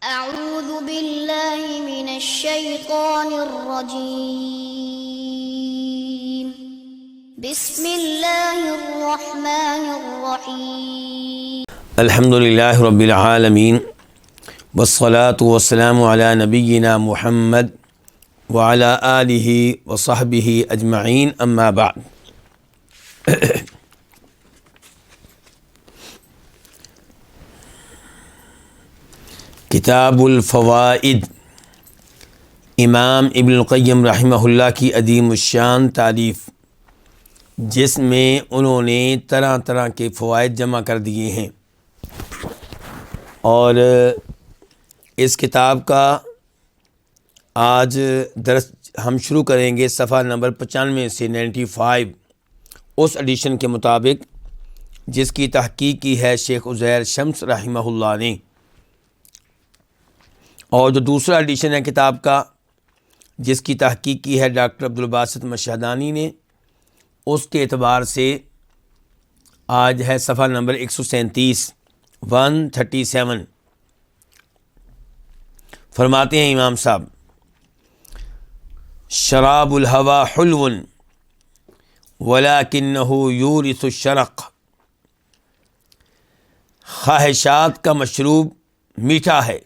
أعوذ بالله من الشيطان الرجيم بسم الله الرحمن الرحيم الحمد للہ رب العالمین والصلاة والسلام علی نبینا محمد وعلی آلہ وصحبہ اجمعین اما بعد۔ کتاب الفوائد، امام ابن القیم رحمہ اللہ کی عظیم الشان تالیف، جس میں انہوں نے طرح طرح کے فوائد جمع کر دیے ہیں، اور اس کتاب کا آج درس ہم شروع کریں گے صفحہ نمبر 95 سے 95، اس ایڈیشن کے مطابق جس کی تحقیق کی ہے شیخ عزیر شمس رحمہ اللہ نے، اور جو دوسرا ایڈیشن ہے کتاب کا جس کی تحقیق کی ہے ڈاکٹر عبدالباسط مشہدانی نے، اس کے اعتبار سے آج ہے صفحہ نمبر 137۔ فرماتے ہیں امام صاحب، شراب الہوی حلو ولکنہ یورث الشرق، خواہشات کا مشروب میٹھا ہے،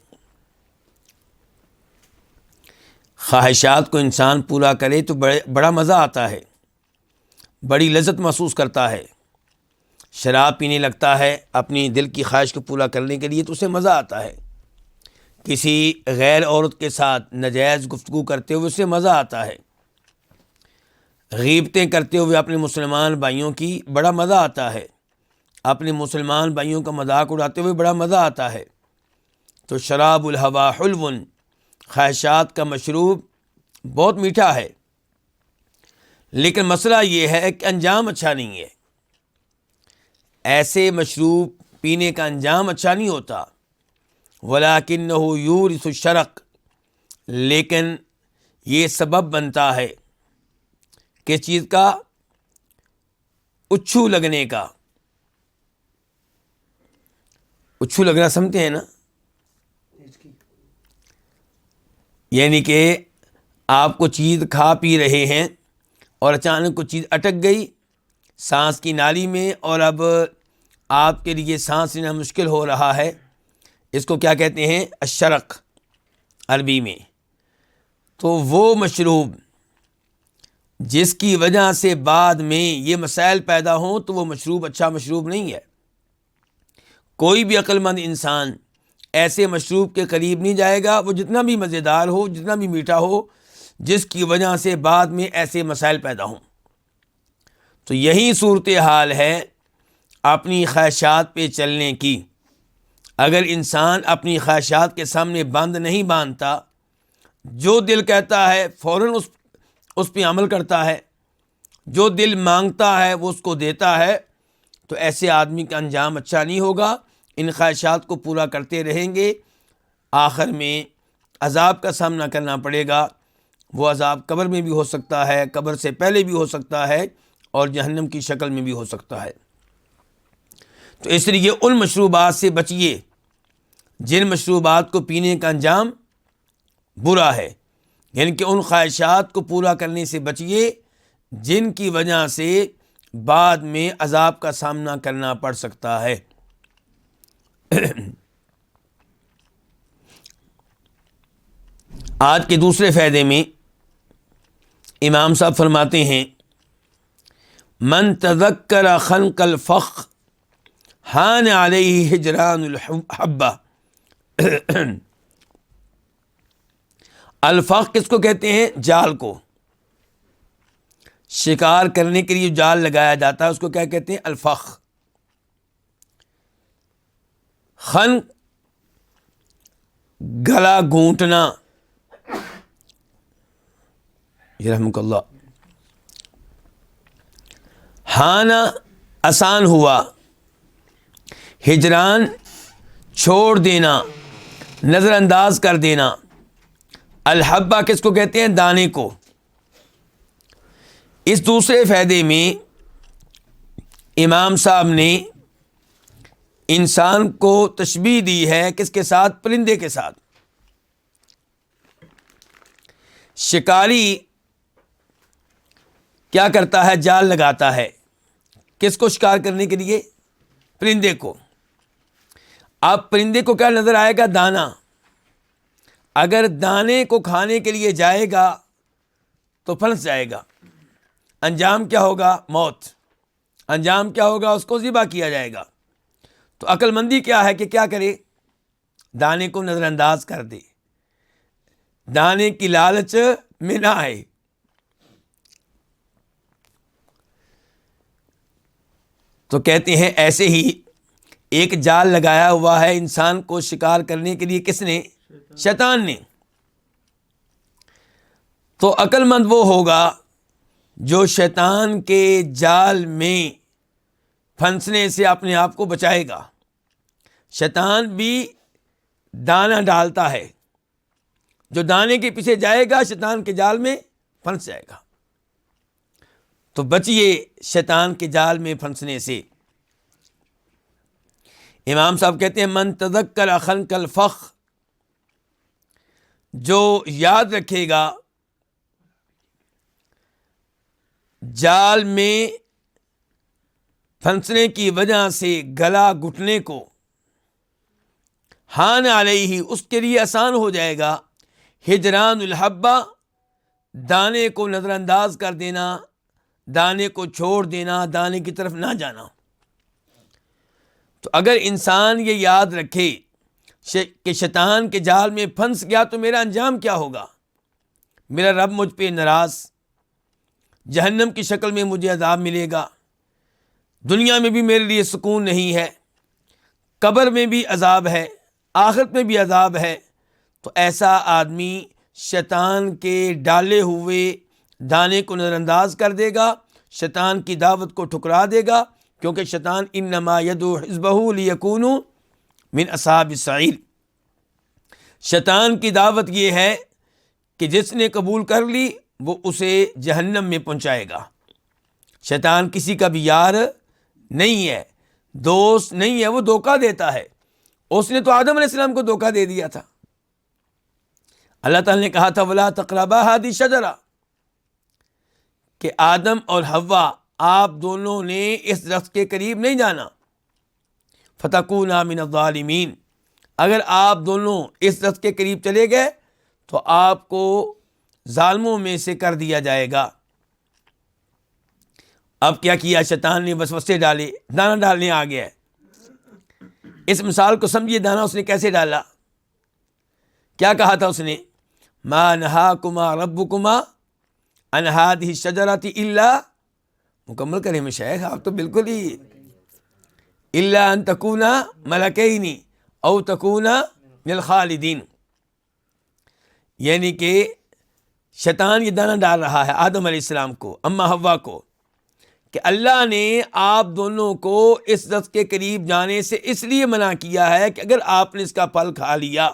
خواہشات کو انسان پورا کرے تو بڑا مزہ آتا ہے، بڑی لذت محسوس کرتا ہے۔ شراب پینے لگتا ہے اپنی دل کی خواہش کو پورا کرنے کے لیے تو اسے مزہ آتا ہے، کسی غیر عورت کے ساتھ ناجائز گفتگو کرتے ہوئے اسے مزہ آتا ہے، غیبتیں کرتے ہوئے اپنے مسلمان بھائیوں کی بڑا مزہ آتا ہے، اپنے مسلمان بھائیوں کا مذاق اڑاتے ہوئے بڑا مزہ آتا ہے۔ تو شراب الہوی حلو، خواہشات کا مشروب بہت میٹھا ہے، لیکن مسئلہ یہ ہے کہ انجام اچھا نہیں ہے۔ ایسے مشروب پینے کا انجام اچھا نہیں ہوتا۔ وَلَكِنَّهُ يُورِثُ الشَّرَقَ، لیکن یہ سبب بنتا ہے کس چیز کا؟ اچھو لگنے کا۔ اچھو لگنا سمجھتے ہیں نا؟ یعنی کہ آپ کو چیز کھا پی رہے ہیں اور اچانک کوئی چیز اٹک گئی سانس کی نالی میں، اور اب آپ کے لیے سانس لینا مشکل ہو رہا ہے، اس کو کیا کہتے ہیں؟ الشرق عربی میں۔ تو وہ مشروب جس کی وجہ سے بعد میں یہ مسائل پیدا ہوں تو وہ مشروب اچھا مشروب نہیں ہے۔ کوئی بھی عقل مند انسان ایسے مشروب کے قریب نہیں جائے گا، وہ جتنا بھی مزیدار ہو، جتنا بھی میٹھا ہو، جس کی وجہ سے بعد میں ایسے مسائل پیدا ہوں۔ تو یہی صورتحال ہے اپنی خواہشات پہ چلنے کی۔ اگر انسان اپنی خواہشات کے سامنے بند نہیں باندھتا، جو دل کہتا ہے فوراً اس پہ عمل کرتا ہے، جو دل مانگتا ہے وہ اس کو دیتا ہے، تو ایسے آدمی کا انجام اچھا نہیں ہوگا۔ ان خواہشات کو پورا کرتے رہیں گے، آخر میں عذاب کا سامنا کرنا پڑے گا۔ وہ عذاب قبر میں بھی ہو سکتا ہے، قبر سے پہلے بھی ہو سکتا ہے، اور جہنم کی شکل میں بھی ہو سکتا ہے۔ تو اس لیے ان مشروبات سے بچیے جن مشروبات کو پینے کا انجام برا ہے، یعنی کہ ان خواہشات کو پورا کرنے سے بچیے جن کی وجہ سے بعد میں عذاب کا سامنا کرنا پڑ سکتا ہے۔ آج کے دوسرے فائدے میں امام صاحب فرماتے ہیں، من تذکر خنق الفخ حان علیہ ہجران الحبہ۔ الفخ کس کو کہتے ہیں؟ جال کو۔ شکار کرنے کے لیے جال لگایا جاتا ہے اس کو کیا کہتے ہیں؟ الفخ۔ خنق گلا گھونٹنا، رحمک اللہ۔ ہانا آسان ہوا، ہجران چھوڑ دینا، نظر انداز کر دینا۔ الحبہ کس کو کہتے ہیں؟ دانے کو۔ اس دوسرے فائدے میں امام صاحب نے انسان کو تشبیہ دی ہے کس کے ساتھ؟ پرندے کے ساتھ۔ شکاری کیا کرتا ہے؟ جال لگاتا ہے. کس کو شکار کرنے کے لیے؟ پرندے کو. اب پرندے کو کیا نظر آئے گا؟ دانا. اگر دانے کو کھانے کے لیے جائے گا تو پھنس جائے گا. انجام کیا ہوگا؟ موت. انجام کیا ہوگا؟ اس کو ذبح کیا جائے گا. تو عقل مندی کیا ہے کہ کیا کرے؟ دانے کو نظر انداز کر دے، دانے کی لالچ میں نہ آئے. تو کہتے ہیں ایسے ہی ایک جال لگایا ہوا ہے انسان کو شکار کرنے کے لیے. کس نے؟ شیطان نے. تو عقل مند وہ ہوگا جو شیطان کے جال میں پھنسنے سے اپنے آپ کو بچائے گا. شیطان بھی دانہ ڈالتا ہے، جو دانے کے پیچھے جائے گا شیطان کے جال میں پھنس جائے گا. تو بچیے شیطان کے جال میں پھنسنے سے. امام صاحب کہتے ہیں من تذکر خنق الفخ، جو یاد رکھے گا جال میں پھنسنے کی وجہ سے گلا گھٹنے کو، ہان علیہ، اس کے لیے آسان ہو جائے گا، ہجران الحبہ، دانے کو نظر انداز کر دینا، دانے کو چھوڑ دینا، دانے کی طرف نہ جانا. تو اگر انسان یہ یاد رکھے کہ شیطان کے جال میں پھنس گیا تو میرا انجام کیا ہوگا، میرا رب مجھ پہ ناراض، جہنم کی شکل میں مجھے عذاب ملے گا، دنیا میں بھی میرے لیے سکون نہیں ہے، قبر میں بھی عذاب ہے، آخرت میں بھی عذاب ہے. تو ایسا آدمی شیطان کے ڈالے ہوئے دانے کو نظر انداز کر دے گا، شیطان کی دعوت کو ٹھکرا دے گا، کیونکہ شیطان انما یدعو حزبہ لیکونوا من اصحاب السعیر. شیطان کی دعوت یہ ہے کہ جس نے قبول کر لی وہ اسے جہنم میں پہنچائے گا. شیطان کسی کا بھی یار نہیں ہے، دوست نہیں ہے، وہ دھوکہ دیتا ہے. اس نے تو آدم علیہ السلام کو دھوکہ دے دیا تھا. اللہ تعالیٰ نے کہا تھا وَلَا تَقْرَبَا هَٰذِهِ الشَّجَرَةَ، کہ آدم اور حوا آپ دونوں نے اس درخت کے قریب نہیں جانا. فَتَكُونَا مِنَ الظَّالِمِينَ، اگر آپ دونوں اس درخت کے قریب چلے گئے تو آپ کو ظالموں میں سے کر دیا جائے گا. اب کیا کیا شیطان نے؟ وسوسے ڈالے، دانا ڈالنے آ گیا ہے. اس مثال کو سمجھیے، دانا اس نے کیسے ڈالا. کیا کہا تھا اس نے؟ ما نہاکما ربکما عن ہذہ الشجرۃ الا، مکمل کریں مشایخ آپ تو بالکل ہی، الا ان تکونا ملکین او تکونا من الخالدین. یعنی کہ شیطان یہ دانہ ڈال رہا ہے آدم علیہ السلام کو، اما حوا کو، کہ اللہ نے آپ دونوں کو اس درخت کے قریب جانے سے اس لیے منع کیا ہے کہ اگر آپ نے اس کا پھل کھا لیا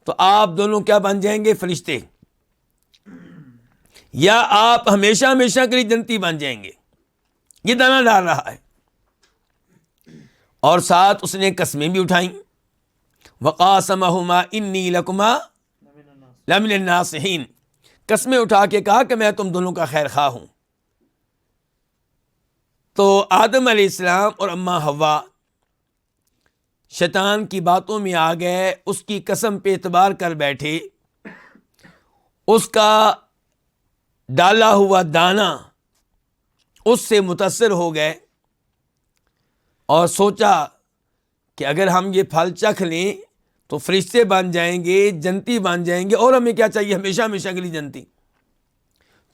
تو آپ دونوں کیا بن جائیں گے؟ فرشتے، یا آپ ہمیشہ ہمیشہ کے لیے جنتی بن جائیں گے. یہ دانہ ڈال رہا ہے. اور ساتھ اس نے قسمیں بھی اٹھائیں. وقاسمہما انی لکما لمن الناصحین، قسمیں اٹھا کے کہا کہ میں تم دونوں کا خیر خواہ ہوں. تو آدم علیہ السلام اور اما حوا شیطان کی باتوں میں آ گئے، اس کی قسم پہ اعتبار کر بیٹھے، اس کا ڈالا ہوا دانہ اس سے متاثر ہو گئے اور سوچا کہ اگر ہم یہ پھل چکھ لیں تو فرشتے بن جائیں گے، جنتی بن جائیں گے، اور ہمیں کیا چاہیے؟ ہمیشہ ہمیشہ کے لیے جنتی.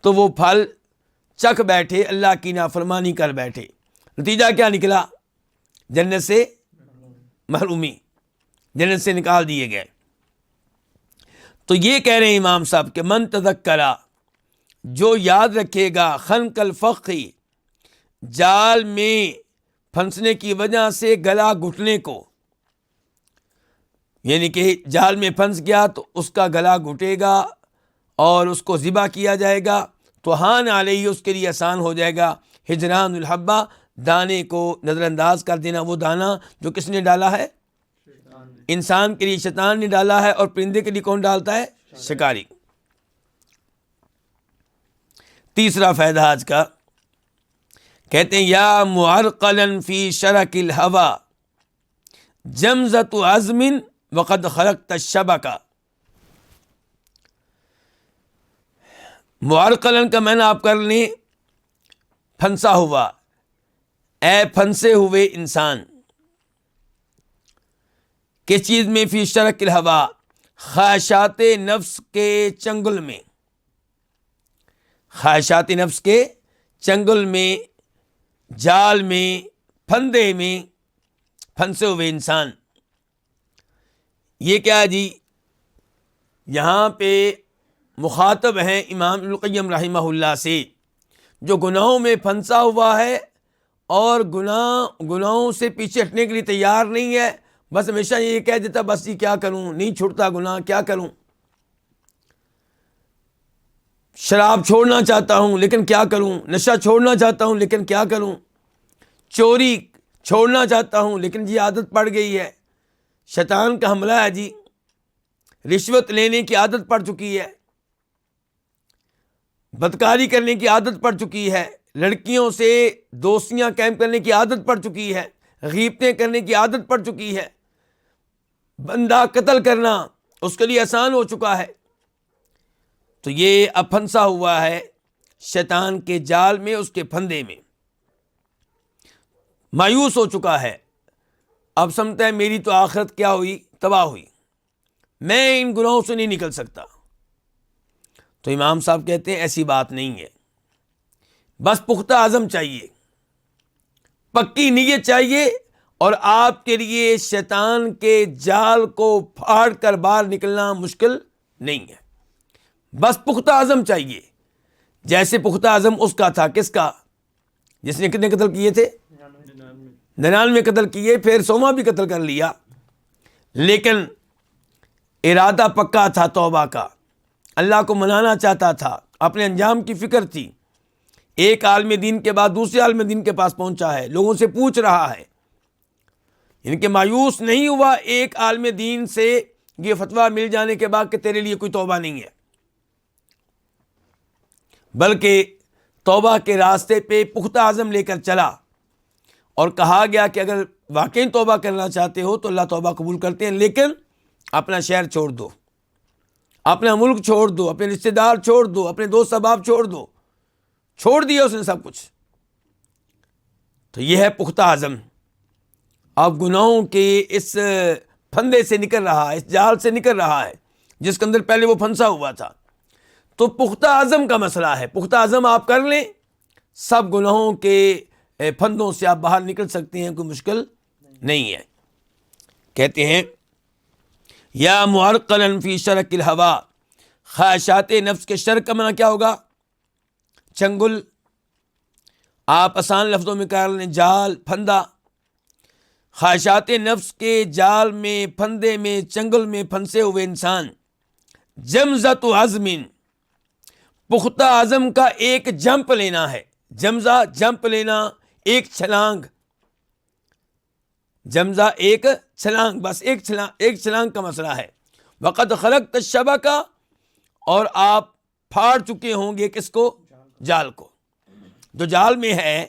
تو وہ پھل چکھ بیٹھے، اللہ کی نافرمانی کر بیٹھے. نتیجہ کیا نکلا؟ جنت سے محرومی، جنت سے نکال دیے گئے. تو یہ کہہ رہے ہیں امام صاحب کہ من تذکرہ، جو یاد رکھے گا خنق الفخ، جال میں پھنسنے کی وجہ سے گلا گھٹنے کو، یعنی کہ جال میں پھنس گیا تو اس کا گلا گھٹے گا اور اس کو ذبح کیا جائے گا، تو ہان علیہ، اس کے لیے آسان ہو جائے گا، ہجران الحبہ، دانے کو نظر انداز کر دینا. وہ دانہ جو کس نے ڈالا ہے؟ انسان کے لیے شیطان نے ڈالا ہے، اور پرندے کے لیے کون ڈالتا ہے؟ شکاری. تیسرا فائدہ آج کا، کہتے ہیں یا معرقلا فی شرک الہوا جمزۃ عزم وقد خلقت الشبکہ۔ معرقلن کا معنی آپ کر لیں پھنسا ہوا، اے پھنسے ہوئے انسان، کس چیز میں؟ فی شرک الہوا، خواہشات نفس کے چنگل میں، خواہشات نفس کے چنگل میں، جال میں، پھندے میں پھنسے ہوئے انسان۔ یہ کیا جی؟ یہاں پہ مخاطب ہیں امام ابن القیم رحمہ اللہ سے، جو گناہوں میں پھنسا ہوا ہے اور گناہوں سے پیچھے ہٹنے کے لیے تیار نہیں ہے، بس ہمیشہ یہ کہہ دیتا بس یہ کیا کروں، نہیں چھوڑتا گناہ، کیا کروں، شراب چھوڑنا چاہتا ہوں لیکن کیا کروں، نشہ چھوڑنا چاہتا ہوں لیکن کیا کروں، چوری چھوڑنا چاہتا ہوں لیکن جی عادت پڑ گئی ہے، شیطان کا حملہ ہے جی، رشوت لینے کی عادت پڑ چکی ہے، بدکاری کرنے کی عادت پڑ چکی ہے، لڑکیوں سے دوستیاں قائم کرنے کی عادت پڑ چکی ہے، غیبتیں کرنے کی عادت پڑ چکی ہے، بندہ قتل کرنا اس کے لیے آسان ہو چکا ہے۔ تو یہ اب پھنسا ہوا ہے شیطان کے جال میں، اس کے پھندے میں، مایوس ہو چکا ہے، اب سمجھتا ہے میری تو آخرت کیا ہوئی؟ تباہ ہوئی، میں ان گناہوں سے نہیں نکل سکتا۔ تو امام صاحب کہتے ہیں ایسی بات نہیں ہے، بس پختہ عزم چاہیے، پکی نیت چاہیے، اور آپ کے لیے شیطان کے جال کو پھاڑ کر باہر نکلنا مشکل نہیں ہے، بس پختہ عزم چاہیے۔ جیسے پختہ عزم اس کا تھا، کس کا؟ جس نے کتنے قتل کیے تھے؟ 99 قتل کیے، پھر 100واں بھی قتل کر لیا، لیکن ارادہ پکا تھا توبہ کا، اللہ کو منانا چاہتا تھا، اپنے انجام کی فکر تھی۔ ایک عالم دین کے بعد دوسرے عالم دین کے پاس پہنچا ہے، لوگوں سے پوچھ رہا ہے، ان کے مایوس نہیں ہوا ایک عالم دین سے یہ فتویٰ مل جانے کے بعد کہ تیرے لیے کوئی توبہ نہیں ہے، بلکہ توبہ کے راستے پہ پختہ عزم لے کر چلا، اور کہا گیا کہ اگر واقعی توبہ کرنا چاہتے ہو تو اللہ توبہ قبول کرتے ہیں، لیکن اپنا شہر چھوڑ دو، اپنا ملک چھوڑ دو، اپنے رشتہ دار چھوڑ دو، اپنے دوست احباب چھوڑ دو۔ چھوڑ دیا اس نے سب کچھ۔ تو یہ ہے پختہ عزم، اب گناہوں کے اس پھندے سے نکل رہا ہے، اس جال سے نکل رہا ہے جس کے اندر پہلے وہ پھنسا ہوا تھا۔ تو پختہ عزم کا مسئلہ ہے، پختہ عزم آپ کر لیں، سب گناہوں کے پھندوں سے آپ باہر نکل سکتے ہیں، کوئی مشکل نہیں ہے۔ کہتے ہیں یا معرقلا فی شرک الہوا، خواہشات نفس کے شرک کا معنی کیا ہوگا؟ چنگل، آپ آسان لفظوں میں کہہ لیں جال، پھندا۔ خواہشات نفس کے جال میں، پھندے میں، چنگل میں پھنسے ہوئے انسان، جمزۃ عزم، پختہ عزم کا ایک جمپ لینا ہے، جمزہ جمپ لینا، ایک چھلانگ، جمزہ ایک چھلانگ، بس ایک چھلانگ کا مسئلہ ہے۔ وقد خلقت الشبکہ، اور آپ پھاڑ چکے ہوں گے کس کو؟ جال کو۔ جو جال میں ہے،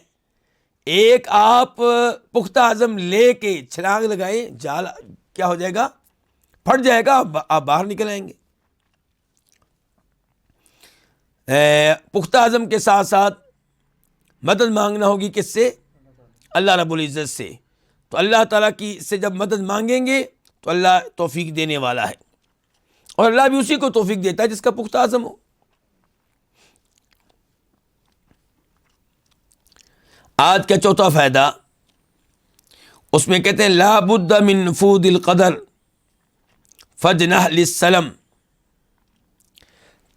ایک آپ پختہ عزم لے کے چھلانگ لگائیں، جال کیا ہو جائے گا؟ پھٹ جائے گا، آپ باہر نکل آئیں گے۔ پختہ عزم کے ساتھ ساتھ مدد مانگنا ہوگی کس سے؟ اللہ رب العزت سے۔ تو اللہ تعالیٰ کی سے جب مدد مانگیں گے تو اللہ توفیق دینے والا ہے، اور اللہ بھی اسی کو توفیق دیتا ہے جس کا پختہ عزم ہو۔ آج کا چوتھا فائدہ، اس میں کہتے ہیں لا بد من نفوذ القدر فاجنح للسلم،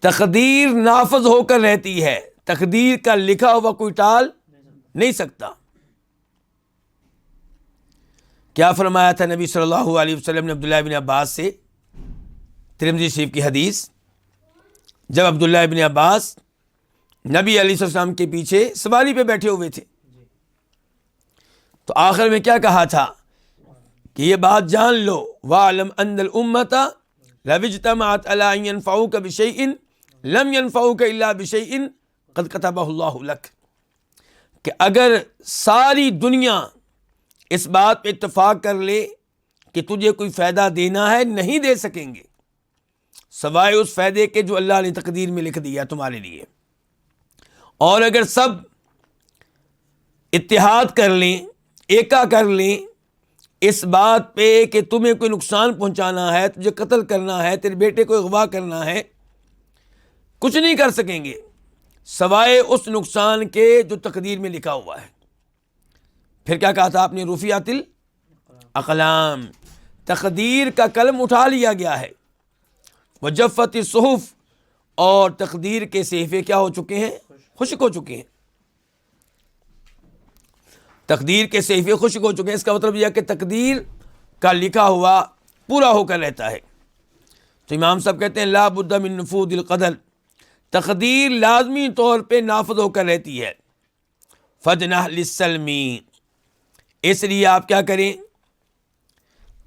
تقدیر نافذ ہو کر رہتی ہے، تقدیر کا لکھا ہوا کوئی ٹال نہیں سکتا۔ کیا فرمایا تھا نبی صلی اللہ علیہ وسلم نے عبداللہ بن عباس سے؟ ترمذی شریف کی حدیث، جب عبداللہ بن عباس نبی علیہ السلام کے پیچھے سواری پہ بیٹھے ہوئے تھے، تو آخر میں کیا کہا تھا کہ یہ بات جان لو، وَاعْلَمْ أَنَّ الْأُمَّةَ لَوِ اجْتَمَعَتْ عَلَىٰ أَن يَنفَعُوكَ بِشَيْءٍ لَمْ يَنفَعُوكَ إِلَّا بِشَيْءٍ قد کتبہ اللہ لک، کہ اگر ساری دنیا اس بات پہ اتفاق کر لے کہ تجھے کوئی فائدہ دینا ہے، نہیں دے سکیں گے سوائے اس فائدے کے جو اللہ نے تقدیر میں لکھ دیا تمہارے لیے۔ اور اگر سب اتحاد کر لیں، ایکا کر لیں اس بات پہ کہ تمہیں کوئی نقصان پہنچانا ہے، تجھے قتل کرنا ہے، تیرے بیٹے کو اغوا کرنا ہے، کچھ نہیں کر سکیں گے سوائے اس نقصان کے جو تقدیر میں لکھا ہوا ہے۔ پھر کیا کہا تھا آپ نے؟ رفعت الاقلام، تقدیر کا قلم اٹھا لیا گیا ہے، وجفت الصحف، اور تقدیر کے صحیفے کیا ہو چکے ہیں؟ خشک ہو چکے ہیں۔ تقدیر کے صحیفے خشک ہو چکے ہیں، اس کا مطلب یہ ہے کہ تقدیر کا لکھا ہوا پورا ہو کر رہتا ہے۔ تو امام صاحب کہتے ہیں لا بد من نفوذ القدر، تقدیر لازمی طور پہ نافذ ہو کر رہتی ہے۔ فجنح للسلم، اس لیے آپ کیا کریں؟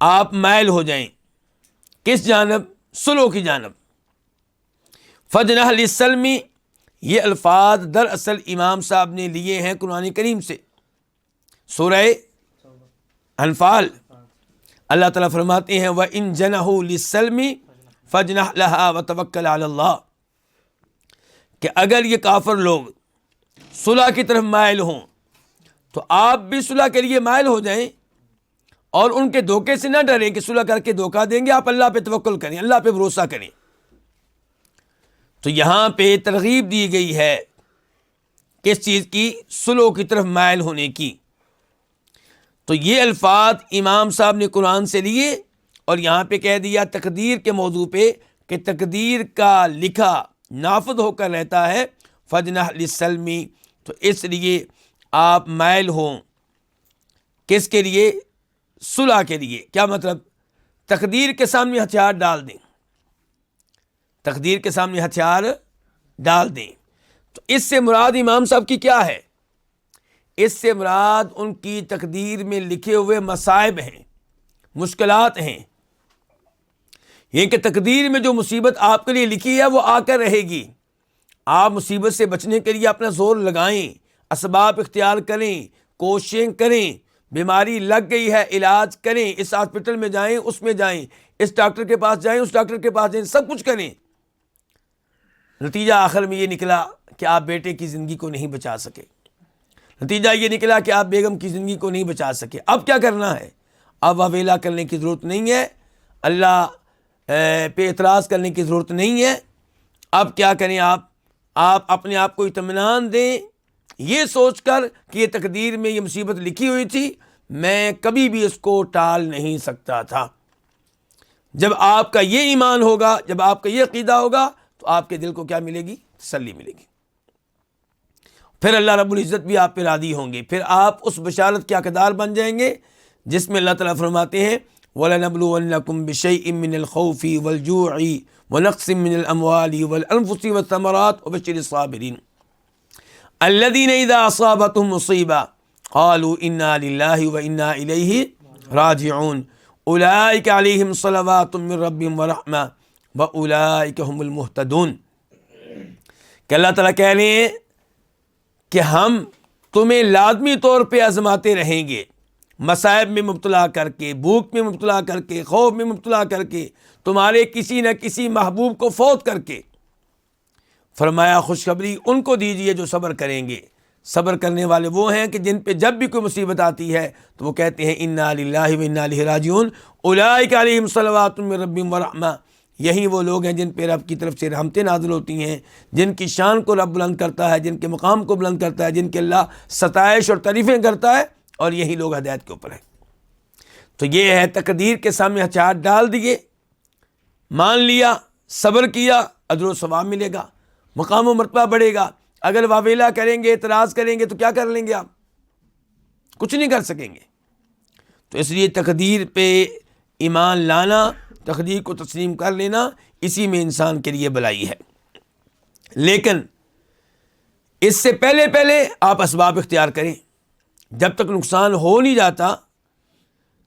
آپ مائل ہو جائیں کس جانب؟ صلح کی جانب۔ فجنح للسلم، یہ الفاظ دراصل امام صاحب نے لیے ہیں قرآن کریم سے، سورہ انفال۔ اللہ تعالیٰ فرماتے ہیں وَإِن جَنَحُوا لِلسَّلْمِ فَاجْنَحْ لَهَا وَتَوَكَّلْ عَلَى اللَّهِ، کہ اگر یہ کافر لوگ صلح کی طرف مائل ہوں تو آپ بھی صلح کے لیے مائل ہو جائیں، اور ان کے دھوکے سے نہ ڈریں کہ صلح کر کے دھوکہ دیں گے، آپ اللہ پہ توکل کریں، اللہ پہ بھروسہ کریں۔ تو یہاں پہ ترغیب دی گئی ہے کس چیز کی؟ صلح کی طرف مائل ہونے کی۔ تو یہ الفاظ امام صاحب نے قرآن سے لیے اور یہاں پہ کہہ دیا تقدیر کے موضوع پہ کہ تقدیر کا لکھا نافذ ہو کر رہتا ہے۔ فجنح للسلم، تو اس لیے آپ مائل ہوں کس کے لیے؟ صلح کے لیے۔ کیا مطلب؟ تقدیر کے سامنے ہتھیار ڈال دیں، تقدیر کے سامنے ہتھیار ڈال دیں۔ تو اس سے مراد امام صاحب کی کیا ہے؟ اس سے مراد ان کی تقدیر میں لکھے ہوئے مصائب ہیں، مشکلات ہیں۔ یہ کہ تقدیر میں جو مصیبت آپ کے لیے لکھی ہے وہ آ کر رہے گی، آپ مصیبت سے بچنے کے لیے اپنا زور لگائیں، اسباب اختیار کریں، کوششیں کریں، بیماری لگ گئی ہے علاج کریں، اس ہاسپٹل میں جائیں، اس میں جائیں، اس ڈاکٹر کے پاس جائیں، اس ڈاکٹر کے پاس جائیں، سب کچھ کریں۔ نتیجہ آخر میں یہ نکلا کہ آپ بیٹے کی زندگی کو نہیں بچا سکے، نتیجہ یہ نکلا کہ آپ بیگم کی زندگی کو نہیں بچا سکے۔ اب کیا کرنا ہے؟ اب واویلا کرنے کی ضرورت نہیں ہے، اللہ پہ اعتراض کرنے کی ضرورت نہیں ہے۔ اب کیا کریں؟ آپ اپنے آپ کو اطمینان دیں یہ سوچ کر کہ یہ تقدیر میں یہ مصیبت لکھی ہوئی تھی، میں کبھی بھی اس کو ٹال نہیں سکتا تھا۔ جب آپ کا یہ ایمان ہوگا، جب آپ کا یہ عقیدہ ہوگا تو آپ کے دل کو کیا ملے گی؟ تسلی ملے گی۔ پھر اللہ رب العزت بھی آپ پہ راضی ہوں گے، پھر آپ اس بشارت کے حقدار بن جائیں گے جس میں اللہ تعالیٰ فرماتے ہیں وَلَنَبْلُوَنَّكُمْ بِشَيْءٍ مِّنَ الْخَوْفِ وَالْجُوعِ وَنَقْصٍ مِّنَ الْأَمْوَالِ وَالْأَنفُسِ وَالثَّمَرَاتِ وَبَشِّرِ الصَّابِرِينَ الَّذِينَ إِذَا أَصَابَتْهُمْ مُصِيبَةٌ قَالُوا إِنَّا لِلَّهِ وَإِنَّا إِلَيْهِ رَاجِعُونَ أُولَٰئِكَ عَلَيْهِمْ صَلَوَاتٌ مِّن رَّبِّهِمْ وَرَحْمَةٌ وَأُولَٰئِكَ هُمُ الْمُهْتَدُونَ، کہ اللہ تعالیٰ کہہ رہے ہیں کہ ہم تمہیں لازمی طور پہ آزماتے رہیں گے، مصائب میں مبتلا کر کے، بھوک میں مبتلا کر کے، خوف میں مبتلا کر کے، تمہارے کسی نہ کسی محبوب کو فوت کر کے۔ فرمایا خوشخبری ان کو دیجئے جو صبر کریں گے۔ صبر کرنے والے وہ ہیں کہ جن پہ جب بھی کوئی مصیبت آتی ہے تو وہ کہتے ہیں انا للہ و انا الیہ راجعون اولئک علیہم صلوات من ربہم ورحمہ، یہی وہ لوگ ہیں جن پہ رب کی طرف سے رحمتیں نازل ہوتی ہیں، جن کی شان کو رب بلند کرتا ہے، جن کے مقام کو بلند کرتا ہے، جن کے اللہ ستائش اور تعریفیں کرتا ہے، اور یہی لوگ ہدایت کے اوپر ہیں۔ تو یہ ہے تقدیر کے سامنے ہتھیار ڈال دیے، مان لیا، صبر کیا، اجر و ثواب ملے گا، مقام و مرتبہ بڑھے گا۔ اگر واویلا کریں گے، اعتراض کریں گے تو کیا کر لیں گے؟ آپ کچھ نہیں کر سکیں گے۔ تو اس لیے تقدیر پہ ایمان لانا، تقدیر کو تسلیم کر لینا، اسی میں انسان کے لیے بھلائی ہے۔ لیکن اس سے پہلے آپ اسباب اختیار کریں۔ جب تک نقصان ہو نہیں جاتا،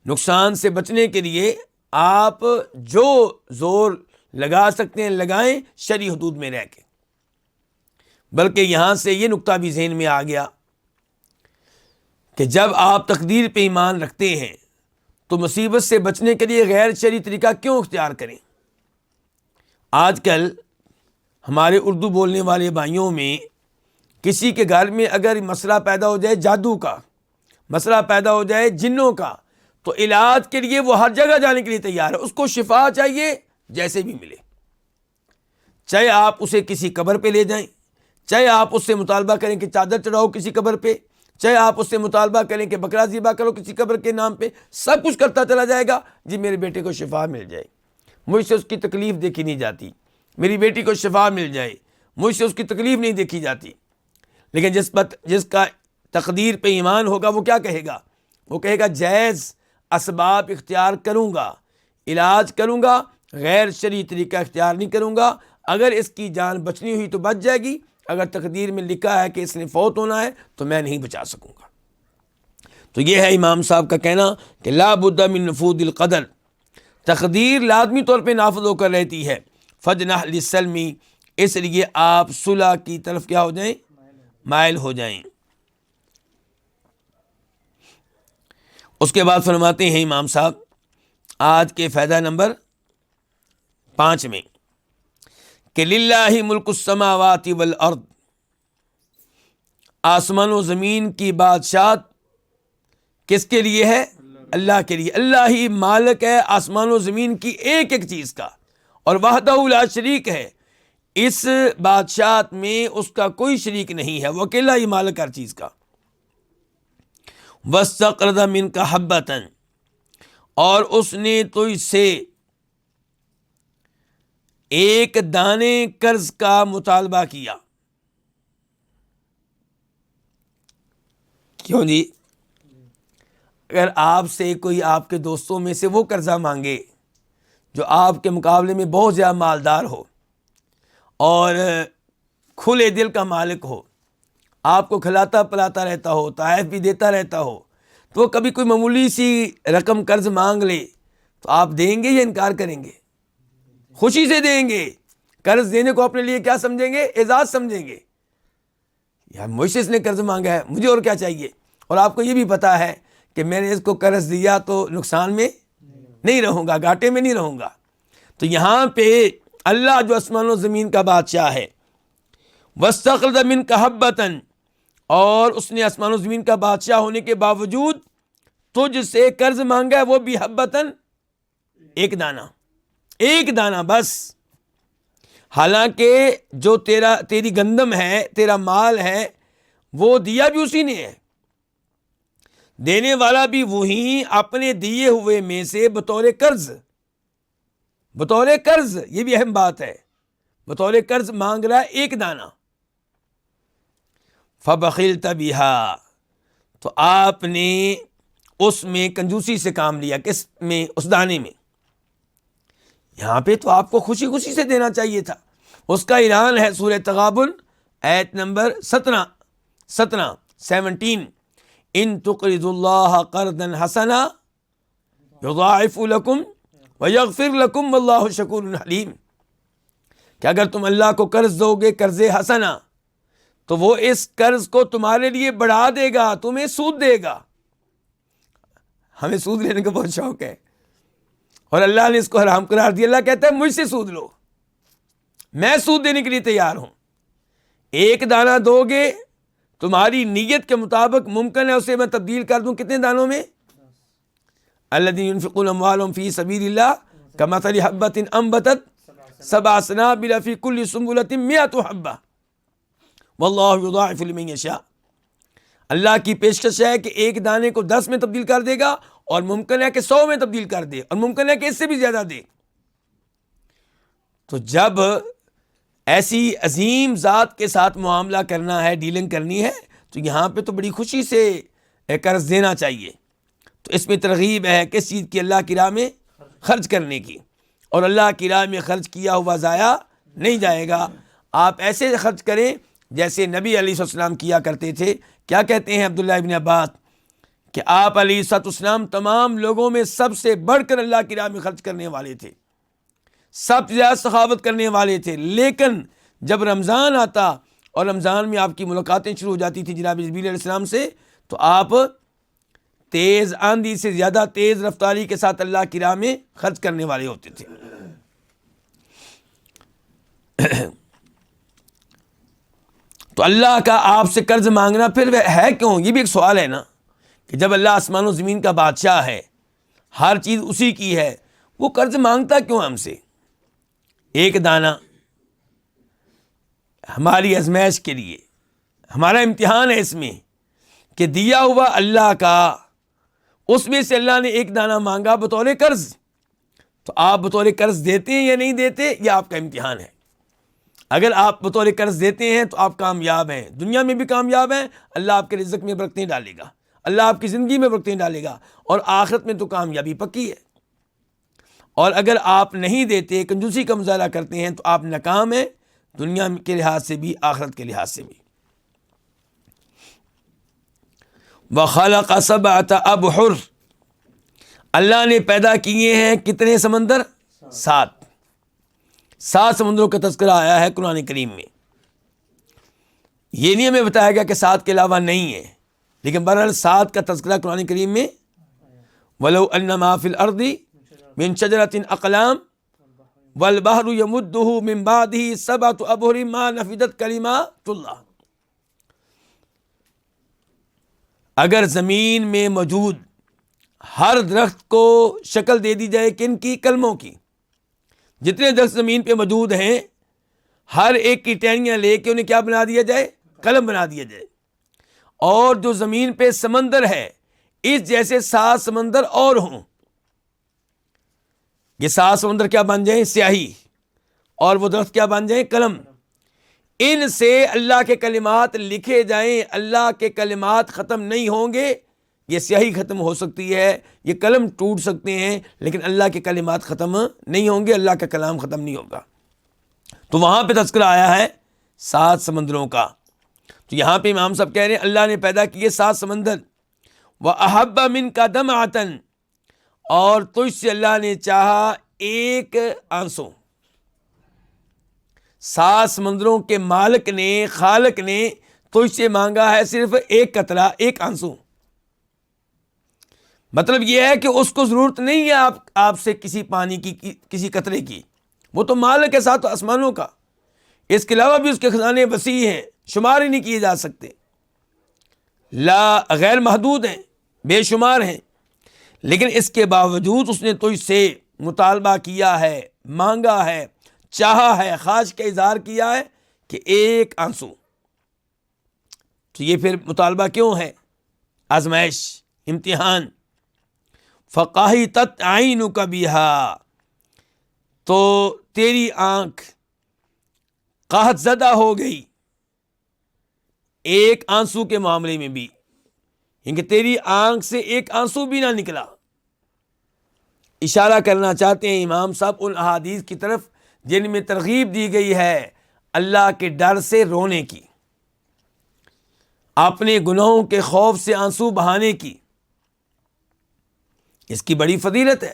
نقصان سے بچنے کے لیے آپ جو زور لگا سکتے ہیں لگائیں، شرعی حدود میں رہ کے۔ بلکہ یہاں سے یہ نقطہ بھی ذہن میں آ گیا کہ جب آپ تقدیر پہ ایمان رکھتے ہیں تو مصیبت سے بچنے کے لیے غیر شرعی طریقہ کیوں اختیار کریں؟ آج کل ہمارے اردو بولنے والے بھائیوں میں کسی کے گھر میں اگر مسئلہ پیدا ہو جائے جادو کا، مسئلہ پیدا ہو جائے جنوں کا، تو علاج کے لیے وہ ہر جگہ جانے کے لیے تیار ہے. اس کو شفا چاہیے جیسے بھی ملے، چاہے آپ اسے کسی قبر پہ لے جائیں، چاہے آپ اس سے مطالبہ کریں کہ چادر چڑھاؤ کسی قبر پہ، چاہے آپ اس سے مطالبہ کریں کہ بکرا ذبح کرو کسی قبر کے نام پہ، سب کچھ کرتا چلا جائے گا. جی میرے بیٹے کو شفا مل جائے، مجھ سے اس کی تکلیف دیکھی نہیں جاتی، میری بیٹی کو شفا مل جائے، مجھ سے اس کی تکلیف نہیں دیکھی جاتی. لیکن جس کا تقدیر پہ ایمان ہوگا وہ کیا کہے گا؟ وہ کہے گا جائز اسباب اختیار کروں گا، علاج کروں گا، غیر شرعی طریقہ اختیار نہیں کروں گا. اگر اس کی جان بچنی ہوئی تو بچ جائے گی، اگر تقدیر میں لکھا ہے کہ اس نے فوت ہونا ہے تو میں نہیں بچا سکوں گا. تو یہ ہے امام صاحب کا کہنا کہ لا بد من نفوذ القدر، تقدیر لازمی طور پہ نافذ ہو کر رہتی ہے. فجنح للسلم، اس لیے آپ صلح کی طرف کیا ہو جائیں؟ مائل ہو جائیں. اس کے بعد فرماتے ہیں امام صاحب آج کے فائدہ نمبر 5 میں کہ للہ ملک السماوات والارض، آسمان و زمین کی بادشاہت کس کے لیے ہے؟ اللہ کے لیے. اللہ ہی مالک ہے آسمان و زمین کی ایک ایک چیز کا، اور وحدہ لا شریک ہے. اس بادشاہت میں اس کا کوئی شریک نہیں ہے، وہ اکیلا ہی مالک ہر چیز کا. وَاسْتَقْرَضَ مِنْكَ حَبَّةً، اور اس نے تو اس سے ایک دانے قرض کا مطالبہ کیا. کیوں جی؟ اگر آپ سے کوئی آپ کے دوستوں میں سے وہ قرضہ مانگے جو آپ کے مقابلے میں بہت زیادہ مالدار ہو اور کھلے دل کا مالک ہو، آپ کو کھلاتا پلاتا رہتا ہو، تحائف بھی دیتا رہتا ہو، تو کبھی کوئی معمولی سی رقم قرض مانگ لے تو آپ دیں گے یا انکار کریں گے؟ خوشی سے دیں گے. قرض دینے کو اپنے لیے کیا سمجھیں گے؟ اعزاز سمجھیں گے. یار مجھ سے اس نے قرض مانگا ہے، مجھے اور کیا چاہیے. اور آپ کو یہ بھی پتا ہے کہ میں نے اس کو قرض دیا تو نقصان میں نہیں رہوں گا، گھاٹے میں نہیں رہوں گا. تو یہاں پہ اللہ جو آسمان و زمین کا بادشاہ ہے، وَاسْتَقْرَضَ مِنْكَ حَبَّةً، اور اس نے آسمان و زمین کا بادشاہ ہونے کے باوجود تجھ سے قرض مانگا ہے، وہ بھی حبتن، ایک دانہ، ایک دانہ بس. حالانکہ جو تیری گندم ہے، تیرا مال ہے، وہ دیا بھی اسی نے ہے، دینے والا بھی وہی اپنے دیے ہوئے میں سے بطور قرض، یہ بھی اہم بات ہے، بطور قرض مانگ رہا ہے ایک دانہ. فَبَخِلْتَ بِهَا، تو آپ نے اس میں کنجوسی سے کام لیا. کس میں؟ اس دانے میں. یہاں پہ تو آپ کو خوشی خوشی سے دینا چاہیے تھا. اس کا اعلان ہے سورہ تغابن آیت نمبر 17 ان تقرضوا اللہ قرضا حسنا یضاعف لکم ویغفر لکم واللہ شکور حلیم، کہ اگر تم اللہ کو قرض دو گے قرض حسنا تو وہ اس قرض کو تمہارے لیے بڑھا دے گا، تمہیں سود دے گا. ہمیں سود لینے کا بہت شوق ہے اور اللہ نے اس کو حرام قرار دیا. اللہ کہتا ہے مجھ سے سود لو، میں سود دینے کے لیے تیار ہوں. ایک دانہ دو گے تمہاری نیت کے مطابق ممکن ہے اسے میں تبدیل کر دوں کتنے دانوں میں؟ الذین ينفقون اموالهم فی سبیل اللہ کمثل حبۃ انبتت سبع سنابل فی کل سنبلۃ 100 حبۃ واللہ یضاعف لمن یشاء. اللہ کی پیشکش ہے کہ ایک دانے کو 10 میں تبدیل کر دے گا، اور ممکن ہے کہ 100 میں تبدیل کر دے، اور ممکن ہے کہ اس سے بھی زیادہ دے. تو جب ایسی عظیم ذات کے ساتھ معاملہ کرنا ہے، ڈیلنگ کرنی ہے، تو یہاں پہ تو بڑی خوشی سے قرض دینا چاہیے. تو اس میں ترغیب ہے کس چیز کی؟ اللہ کی راہ میں خرچ کرنے کی. اور اللہ کی راہ میں خرچ کیا ہوا ضائع نہیں جائے گا. آپ ایسے خرچ کریں جیسے نبی علیہ السلام کیا کرتے تھے. کیا کہتے ہیں عبداللہ ابن عباس کہ آپ علیہ السلام تمام لوگوں میں سب سے بڑھ کر اللہ کی راہ میں خرچ کرنے والے تھے، سب سے زیادہ سخاوت کرنے والے تھے. لیکن جب رمضان آتا اور رمضان میں آپ کی ملاقاتیں شروع ہو جاتی تھیں جناب جبریل علیہ السلام سے، تو آپ تیز آندھی سے زیادہ تیز رفتاری کے ساتھ اللہ کی راہ میں خرچ کرنے والے ہوتے تھے۔ تو اللہ کا آپ سے قرض مانگنا پھر ہے کیوں؟ یہ بھی ایک سوال ہے نا، کہ جب اللہ آسمان و زمین کا بادشاہ ہے، ہر چیز اسی کی ہے، وہ قرض مانگتا کیوں ہم سے؟ ایک دانہ ہماری آزمائش کے لیے، ہمارا امتحان ہے اس میں کہ دیا ہوا اللہ کا، اس میں سے اللہ نے ایک دانہ مانگا بطور قرض، تو آپ بطور قرض دیتے ہیں یا نہیں دیتے، یہ آپ کا امتحان ہے۔ اگر آپ بطور قرض دیتے ہیں تو آپ کامیاب ہیں، دنیا میں بھی کامیاب ہیں، اللہ آپ کے رزق میں برکتیں ڈالے گا، اللہ آپ کی زندگی میں برکتیں ڈالے گا، اور آخرت میں تو کامیابی پکی ہے۔ اور اگر آپ نہیں دیتے، کنجوسی کا مظاہرہ کرتے ہیں، تو آپ ناکام ہیں، دنیا کے لحاظ سے بھی، آخرت کے لحاظ سے بھی۔ وَخَلَقَ سَبْعَةَ أَبْحُرٍ، اللہ نے پیدا کیے ہیں کتنے سمندر؟ 7 سمندروں کا تذکرہ آیا ہے قرآن کریم میں۔ یہ نہیں ہمیں بتایا گیا کہ 7 کے علاوہ نہیں ہے، لیکن بہرحال 7 کا تذکرہ قرآن کریم میں، وَلَوْ أَنَّ مَا فِي الْأَرْضِ مِن شَجَرَةٍ أَقْلَامٌ وَالْبَحْرُ يَمُدُّهُ مِن بَعْدِهِ 7 أَبْحُرٍ مَا نَفِدَتْ كَلِمَاتُ اللَّهِ، اگر زمین میں موجود ہر درخت کو شکل دے دی جائے، کن کی؟ کلموں کی، جتنے درخت زمین پہ موجود ہیں ہر ایک کی ٹہنیاں لے کے انہیں کیا بنا دیا جائے؟ قلم بنا دیا جائے، اور جو زمین پہ سمندر ہے اس جیسے 7 سمندر اور ہوں، یہ 7 سمندر کیا بن جائیں؟ سیاہی، اور وہ درخت کیا بن جائیں؟ قلم، ان سے اللہ کے کلمات لکھے جائیں، اللہ کے کلمات ختم نہیں ہوں گے۔ یہ سیاہی ختم ہو سکتی ہے، یہ قلم ٹوٹ سکتے ہیں، لیکن اللہ کے کلمات ختم نہیں ہوں گے، اللہ کا کلام ختم نہیں ہوگا۔ تو وہاں پہ تذکرہ آیا ہے 7 سمندروں کا۔ تو یہاں پہ امام صاحب کہہ رہے ہیں اللہ نے پیدا کیے 7 سمندر، وَأَحَبَّ مِنْكَ دَمْعَةً، اور تجھ سے اللہ نے چاہا ایک آنسو۔ 7 سمندروں کے مالک نے، خالق نے تجھ سے مانگا ہے صرف ایک قطرہ، ایک آنسو۔ مطلب یہ ہے کہ اس کو ضرورت نہیں ہے آپ سے کسی پانی کی، کسی قطرے کی، وہ تو مالک ہے 7 آسمانوں کا، اس کے علاوہ بھی اس کے خزانے وسیع ہیں، شمار ہی نہیں کیے جا سکتے، غیر محدود ہیں، بے شمار ہیں، لیکن اس کے باوجود اس نے تجھ سے مطالبہ کیا ہے، مانگا ہے، چاہا ہے، خواہش کا اظہار کیا ہے کہ ایک آنسو۔ تو یہ پھر مطالبہ کیوں ہے؟ آزمائش، امتحان۔ فَقَحِطَتْ عَيْنُكَ بِهَا، تو تیری آنکھ قحط زدہ ہو گئی ایک آنسو کے معاملے میں بھی، کیونکہ تیری آنکھ سے ایک آنسو بھی نہ نکلا۔ اشارہ کرنا چاہتے ہیں امام صاحب ان احادیث کی طرف جن میں ترغیب دی گئی ہے اللہ کے ڈر سے رونے کی، اپنے گناہوں کے خوف سے آنسو بہانے کی۔ اس کی بڑی فضیلت ہے،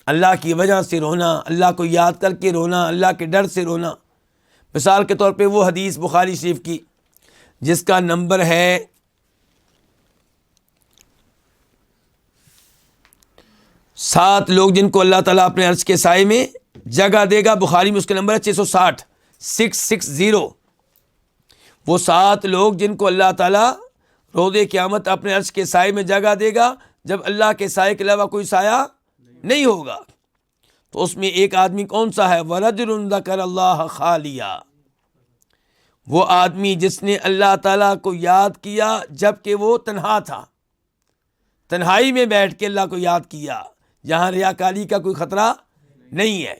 اللہ کی وجہ سے رونا، اللہ کو یاد کر کے رونا، اللہ کے ڈر سے رونا۔ مثال کے طور پہ وہ حدیث بخاری شریف کی جس کا نمبر ہے 7 لوگ جن کو اللہ تعالیٰ اپنے عرش کے سائے میں جگہ دے گا، بخاری میں اس کا نمبر ہے 660، 660۔ وہ 7 لوگ جن کو اللہ تعالیٰ روز قیامت اپنے عرش کے سائے میں جگہ دے گا، جب اللہ کے سائے کے علاوہ کوئی سایہ نہیں ہوگا۔ تو اس میں ایک آدمی کون سا ہے؟ وَرَجُلٌ ذَكَرَ اللَّهَ خَالِيًا، وہ آدمی جس نے اللہ تعالیٰ کو یاد کیا جب کہ وہ تنہا تھا، تنہائی میں بیٹھ کے اللہ کو یاد کیا، جہاں ریاکاری کا کوئی خطرہ نہیں ہے۔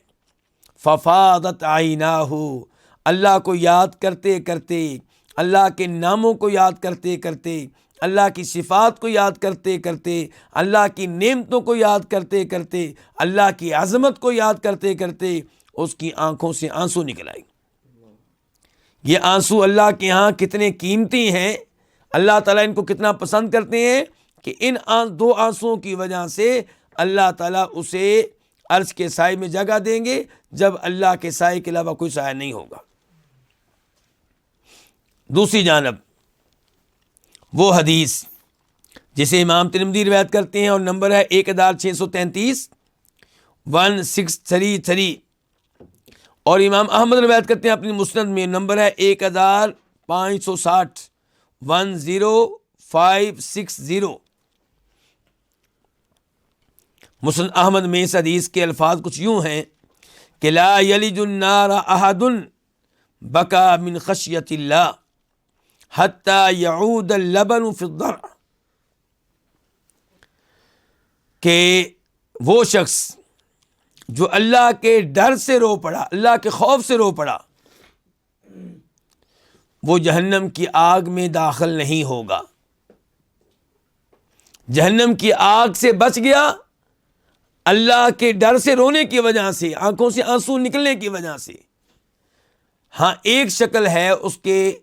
فَفَاضَتْ عَيْنَاهُ، اللہ کو یاد کرتے کرتے، اللہ کے ناموں کو یاد کرتے کرتے، اللہ کی صفات کو یاد کرتے کرتے، اللہ کی نعمتوں کو یاد کرتے کرتے، اللہ کی عظمت کو یاد کرتے کرتے اس کی آنکھوں سے آنسو نکل آئے۔ یہ آنسو اللہ کے ہاں کتنے قیمتی ہیں، اللہ تعالیٰ ان کو کتنا پسند کرتے ہیں کہ ان 2 آنسوؤں کی وجہ سے اللہ تعالیٰ اسے عرش کے سائے میں جگہ دیں گے، جب اللہ کے سائے کے علاوہ کوئی سایہ نہیں ہوگا۔ دوسری جانب وہ حدیث جسے امام ترمذی روایت کرتے ہیں اور نمبر ہے 1633 1633، اور امام احمد روایت کرتے ہیں اپنی مسند میں، نمبر ہے 1560 10560۔ مسند احمد میں اس حدیث کے الفاظ کچھ یوں ہیں کہ لا یلج النار احد بکا من خشیت اللہ حتی یعود اللبن فی الضرع، کہ وہ شخص جو اللہ کے ڈر سے رو پڑا، اللہ کے خوف سے رو پڑا، وہ جہنم کی آگ میں داخل نہیں ہوگا۔ جہنم کی آگ سے بچ گیا اللہ کے ڈر سے رونے کی وجہ سے، آنکھوں سے آنسو نکلنے کی وجہ سے۔ ہاں ایک شکل ہے اس کے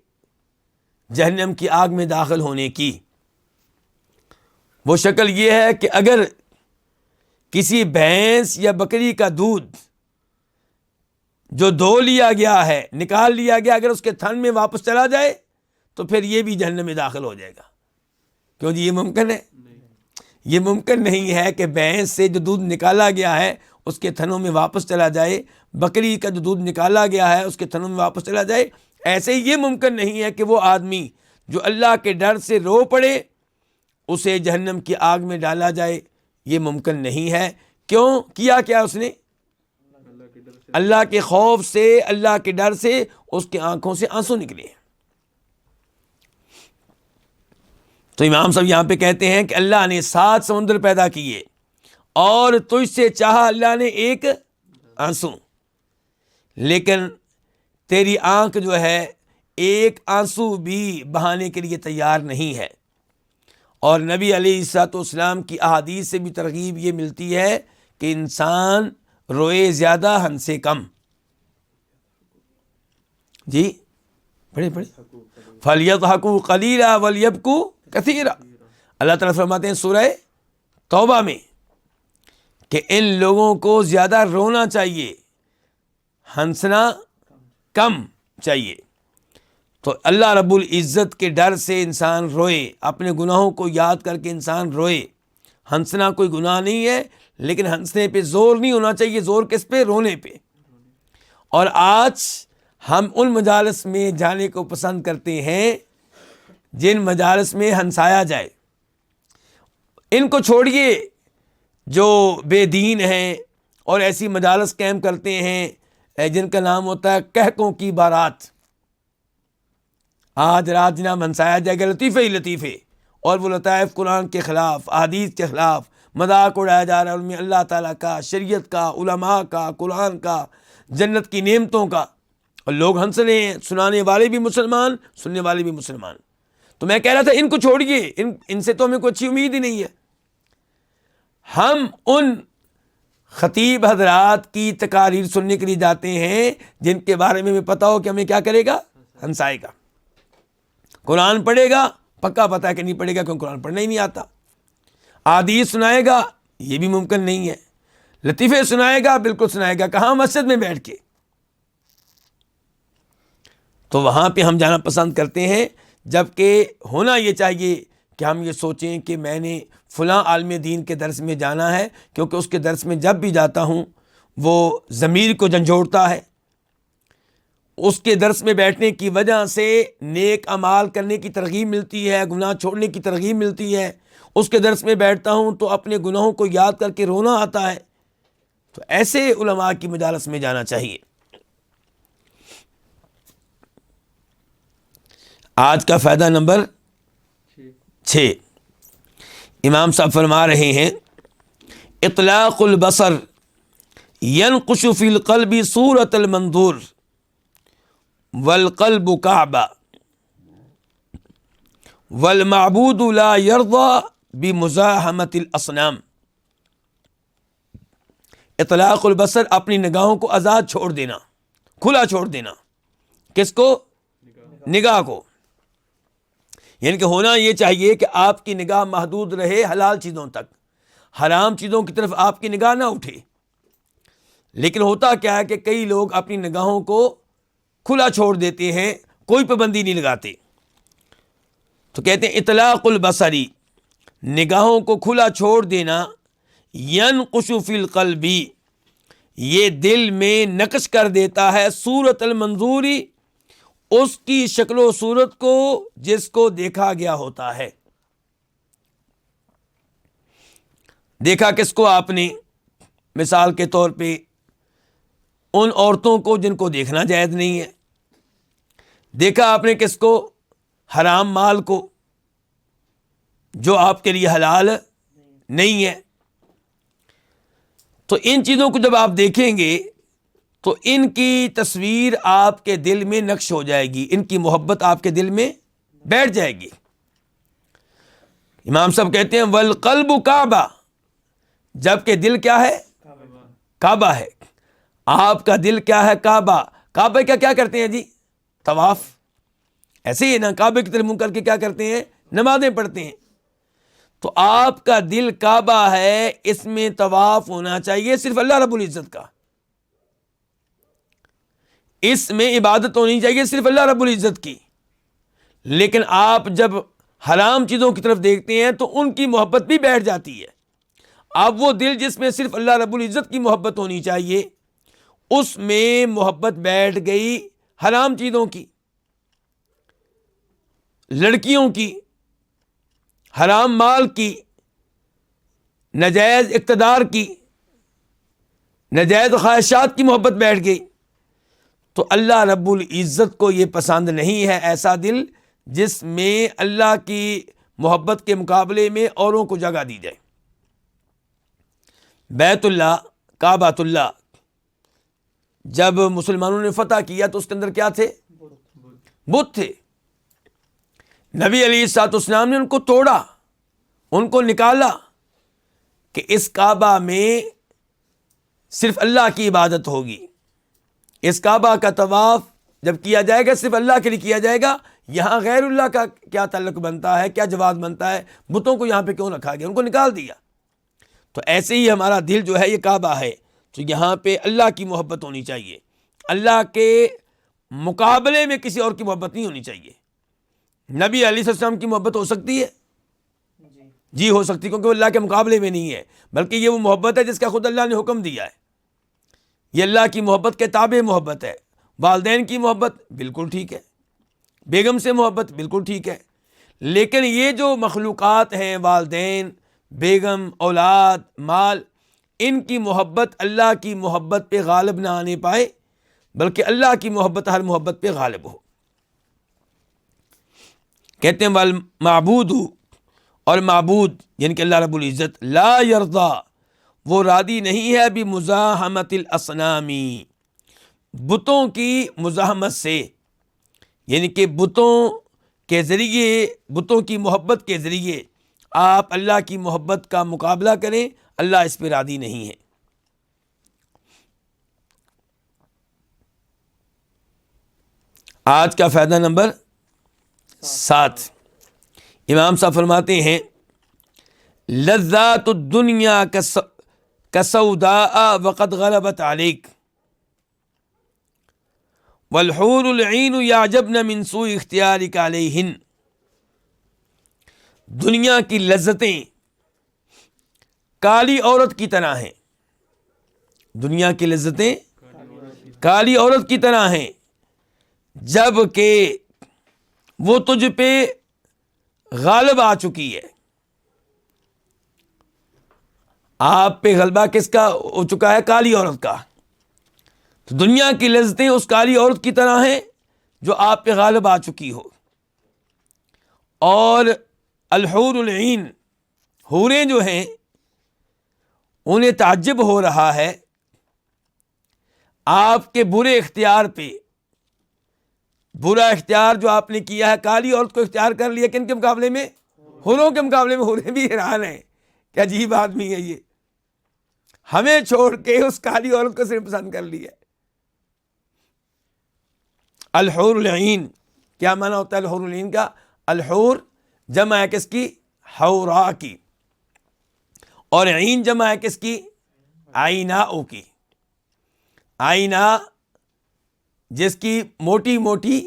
جہنم کی آگ میں داخل ہونے کی، وہ شکل یہ ہے کہ اگر کسی بھینس یا بکری کا دودھ جو دھو لیا گیا ہے، نکال لیا گیا، اگر اس کے تھن میں واپس چلا جائے تو پھر یہ بھی جہنم میں داخل ہو جائے گا۔ کیوں جی یہ ممکن ہے؟ یہ ممکن نہیں ہے کہ بھینس سے جو دودھ نکالا گیا ہے اس کے تھنوں میں واپس چلا جائے، بکری کا جو دودھ نکالا گیا ہے اس کے تھنوں میں واپس چلا جائے۔ ایسے ہی یہ ممکن نہیں ہے کہ وہ آدمی جو اللہ کے ڈر سے رو پڑے اسے جہنم کی آگ میں ڈالا جائے، یہ ممکن نہیں ہے۔ کیوں کیا اس نے؟ اللہ کے خوف سے، اللہ کے ڈر سے اس کے آنکھوں سے آنسو نکلے۔ تو امام صاحب یہاں پہ کہتے ہیں کہ اللہ نے 7 سمندر پیدا کیے اور تجھ سے چاہا اللہ نے ایک آنسو، لیکن تیری آنکھ جو ہے ایک آنسو بھی بہانے کے لیے تیار نہیں ہے۔ اور نبی علیہ الصلوۃ والسلام کی احادیث سے بھی ترغیب یہ ملتی ہے کہ انسان روئے زیادہ ہنسے کم۔ جی پڑھیں فَلْيَضْحَكُوا قَلِيلًا وَلْيَبْكُوا كَثِيرًا۔ اللہ تعالیٰ فرماتے ہیں سورہ توبہ میں کہ ان لوگوں کو زیادہ رونا چاہیے، ہنسنا کم چاہیے۔ تو اللہ رب العزت کے ڈر سے انسان روئے، اپنے گناہوں کو یاد کر کے انسان روئے۔ ہنسنا کوئی گناہ نہیں ہے، لیکن ہنسنے پہ زور نہیں ہونا چاہیے، زور کس پہ؟ رونے پہ۔ اور آج ہم ان مجالس میں جانے کو پسند کرتے ہیں جن مجالس میں ہنسایا جائے۔ ان کو چھوڑیے جو بے دین ہیں اور ایسی مجالس قائم کرتے ہیں جن کا نام ہوتا ہے کہکوں کی بارات۔ آج رات جناب ہنسایا جائے گا لطیفے ہی لطیفے، اور وہ لطائف قرآن کے خلاف، احادیث کے خلاف مذاق اڑایا جا رہا ہے، ان میں اللہ تعالیٰ کا، شریعت کا، علماء کا، قرآن کا، جنت کی نعمتوں کا، اور لوگ ہنس رہے ہیں، سنانے والے بھی مسلمان، سننے والے بھی مسلمان۔ تو میں کہہ رہا تھا ان کو چھوڑیے، ان سے تو ہمیں کوئی اچھی امید ہی نہیں ہے۔ ہم ان خطیب حضرات کی تقاریر سننے کے لیے جاتے ہیں جن کے بارے میں ہمیں پتہ ہو کہ ہمیں کیا کرے گا؟ ہنسائے گا۔ قرآن پڑھے گا، پکا پتہ ہے کہ نہیں پڑھے گا کیونکہ قرآن پڑھنا ہی نہیں آتا۔ حدیث سنائے گا، یہ بھی ممکن نہیں ہے۔ لطیفے سنائے گا، بالکل سنائے گا، کہاں؟ مسجد میں بیٹھ کے۔ تو وہاں پہ ہم جانا پسند کرتے ہیں، جبکہ ہونا یہ چاہیے کہ ہم یہ سوچیں کہ میں نے فلاں عالم دین کے درس میں جانا ہے، کیونکہ اس کے درس میں جب بھی جاتا ہوں وہ ضمیر کو جھنجھوڑتا ہے۔ اس کے درس میں بیٹھنے کی وجہ سے نیک اعمال کرنے کی ترغیب ملتی ہے، گناہ چھوڑنے کی ترغیب ملتی ہے۔ اس کے درس میں بیٹھتا ہوں تو اپنے گناہوں کو یاد کر کے رونا آتا ہے۔ تو ایسے علماء کی مجالس میں جانا چاہیے۔ آج کا فائدہ نمبر 6، امام صاحب فرما رہے ہیں اطلاق البصر ینقش فی القلب صورت المنظور والقلب کعبہ والمعبود لا یرضی بمزاحمت الاصنام۔ اطلاق البصر اپنی نگاہوں کو آزاد چھوڑ دینا، کھلا چھوڑ دینا۔ کس کو؟ نگاہ کو۔ یعنی کہ ہونا یہ چاہیے کہ آپ کی نگاہ محدود رہے حلال چیزوں تک، حرام چیزوں کی طرف آپ کی نگاہ نہ اٹھے۔ لیکن ہوتا کیا ہے کہ کئی لوگ اپنی نگاہوں کو کھلا چھوڑ دیتے ہیں، کوئی پابندی نہیں لگاتے. تو کہتے ہیں اطلاق البصری، نگاہوں کو کھلا چھوڑ دینا، ینقش فی القلب، یہ دل میں نقش کر دیتا ہے، صورت المنظوری، اس کی شکل و صورت کو جس کو دیکھا گیا ہوتا ہے. دیکھا کس کو آپ نے؟ مثال کے طور پہ ان عورتوں کو جن کو دیکھنا جائز نہیں ہے. دیکھا آپ نے کس کو؟ حرام مال کو جو آپ کے لیے حلال نہیں ہے. تو ان چیزوں کو جب آپ دیکھیں گے تو ان کی تصویر آپ کے دل میں نقش ہو جائے گی، ان کی محبت آپ کے دل میں بیٹھ جائے گی. امام صاحب کہتے ہیں والقلب کعبہ، جبکہ دل کیا ہے؟ کعبہ ہے. آپ کا دل کیا ہے؟ کعبہ. کعبہ کا کیا کرتے ہیں جی؟ طواف. ایسے ہی نا، کعبے کی طرف منہ کر کے کیا کرتے ہیں؟ نمازیں پڑھتے ہیں. تو آپ کا دل کعبہ ہے، اس میں طواف ہونا چاہیے صرف اللہ رب العزت کا، اس میں عبادت ہونی چاہیے صرف اللہ رب العزت کی. لیکن آپ جب حرام چیزوں کی طرف دیکھتے ہیں تو ان کی محبت بھی بیٹھ جاتی ہے. اب وہ دل جس میں صرف اللہ رب العزت کی محبت ہونی چاہیے، اس میں محبت بیٹھ گئی حرام چیزوں کی، لڑکیوں کی، حرام مال کی، ناجائز اقتدار کی، ناجائز خواہشات کی محبت بیٹھ گئی. تو اللہ رب العزت کو یہ پسند نہیں ہے ایسا دل جس میں اللہ کی محبت کے مقابلے میں اوروں کو جگہ دی جائے. بیت اللہ، کعبۃ اللہ، جب مسلمانوں نے فتح کیا تو اس کے اندر کیا تھے؟ بت تھے. نبی علیہ الصلوۃ والسلام نے ان کو توڑا، ان کو نکالا کہ اس کعبہ میں صرف اللہ کی عبادت ہوگی. اس کعبہ کا طواف جب کیا جائے گا صرف اللہ کے لیے کیا جائے گا. یہاں غیر اللہ کا کیا تعلق بنتا ہے، کیا جواز بنتا ہے؟ بتوں کو یہاں پہ کیوں رکھا گیا؟ ان کو نکال دیا. تو ایسے ہی ہمارا دل جو ہے یہ کعبہ ہے، تو یہاں پہ اللہ کی محبت ہونی چاہیے، اللہ کے مقابلے میں کسی اور کی محبت نہیں ہونی چاہیے. نبی علیہ السلام کی محبت ہو سکتی ہے؟ جی ہو سکتی، کیونکہ وہ اللہ کے مقابلے میں نہیں ہے، بلکہ یہ وہ محبت ہے جس کا خود اللہ نے حکم دیا ہے. یہ اللہ کی محبت کے تابع محبت ہے. والدین کی محبت بالکل ٹھیک ہے، بیگم سے محبت بالکل ٹھیک ہے. لیکن یہ جو مخلوقات ہیں، والدین، بیگم، اولاد، مال، ان کی محبت اللہ کی محبت پہ غالب نہ آنے پائے، بلکہ اللہ کی محبت ہر محبت پہ غالب ہو. کہتے ہیں والمعبود، اور معبود یعنی کہ اللہ رب العزت، لا یرضا، وہ راضی نہیں ہے بمزاحمت الاصنام، بتوں کی مزاحمت سے، یعنی کہ بتوں کے ذریعے، بتوں کی محبت کے ذریعے آپ اللہ کی محبت کا مقابلہ کریں، اللہ اس پہ راضی نہیں ہے. آج کا فائدہ نمبر 7، امام صاحب فرماتے ہیں لذات الدنیا کسوداء وقد غلبت علیک والحور العین یعجبن من سوء اختیارک علیہن. دنیا کی لذتیں کالی عورت کی طرح ہیں، دنیا کی لذتیں کالی عورت کی طرح ہیں، جب کہ وہ تجھ پہ غالب آ چکی ہے. آپ پہ غلبہ کس کا ہو چکا ہے؟ کالی عورت کا. تو دنیا کی لذتیں اس کالی عورت کی طرح ہیں جو آپ پہ غالب آ چکی ہو. اور الحور العین، حوریں جو ہیں انہیں تعجب ہو رہا ہے آپ کے برے اختیار پہ. برا اختیار جو آپ نے کیا ہے، کالی عورت کو اختیار کر لیا، کن کے مقابلے میں؟ حوروں کے مقابلے میں. حوریں بھی حیران ہیں کہ عجیب آدمی ہے یہ، ہمیں چھوڑ کے اس کالی عورت کو صرف پسند کر لیا. الحور العین کیا معنی ہوتا ہے الحور العین کا؟ الحور جمع ہے کس کی؟ حورا کی. اور عین جمع ہے کس کی؟ عیناء کی. عیناء جس کی موٹی موٹی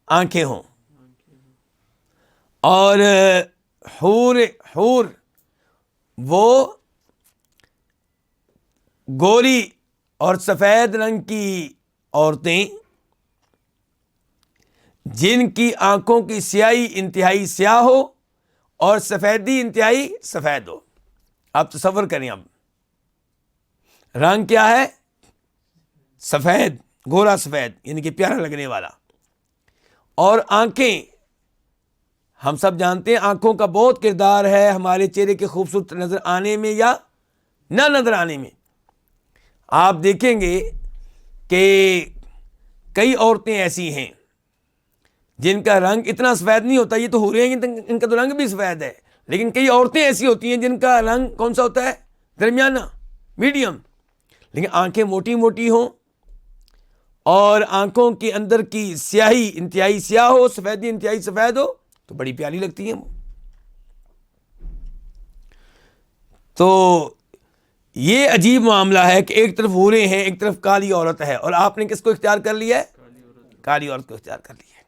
آنکھیں ہوں. اور حور وہ گوری اور سفید رنگ کی عورتیں جن کی آنکھوں کی سیاہی انتہائی سیاہ ہو اور سفیدی انتہائی سفید ہو. آپ تصور کریں، اب رنگ کیا ہے؟ سفید، گورا سفید، یعنی کہ پیارا لگنے والا. اور آنکھیں، ہم سب جانتے ہیں آنکھوں کا بہت کردار ہے ہمارے چہرے کے خوبصورت نظر آنے میں یا نہ نظر آنے میں. آپ دیکھیں گے کہ کئی عورتیں ایسی ہیں جن کا رنگ اتنا سفید نہیں ہوتا. یہ تو ہو رہے ہیں ان کا تو رنگ بھی سفید ہے، لیکن کئی عورتیں ایسی ہوتی ہیں جن کا رنگ کون سا ہوتا ہے؟ درمیانہ، میڈیم. لیکن آنکھیں موٹی موٹی ہوں اور آنکھوں کے اندر کی سیاہی انتہائی سیاہ ہو، سفیدی انتہائی سفید ہو، تو بڑی پیاری لگتی ہیں وہ. تو یہ عجیب معاملہ ہے کہ ایک طرف حوریں ہیں، ایک طرف کالی عورت ہے، اور آپ نے کس کو اختیار کر لیا ہے؟ کالی عورت کو اختیار کر لیا ہے.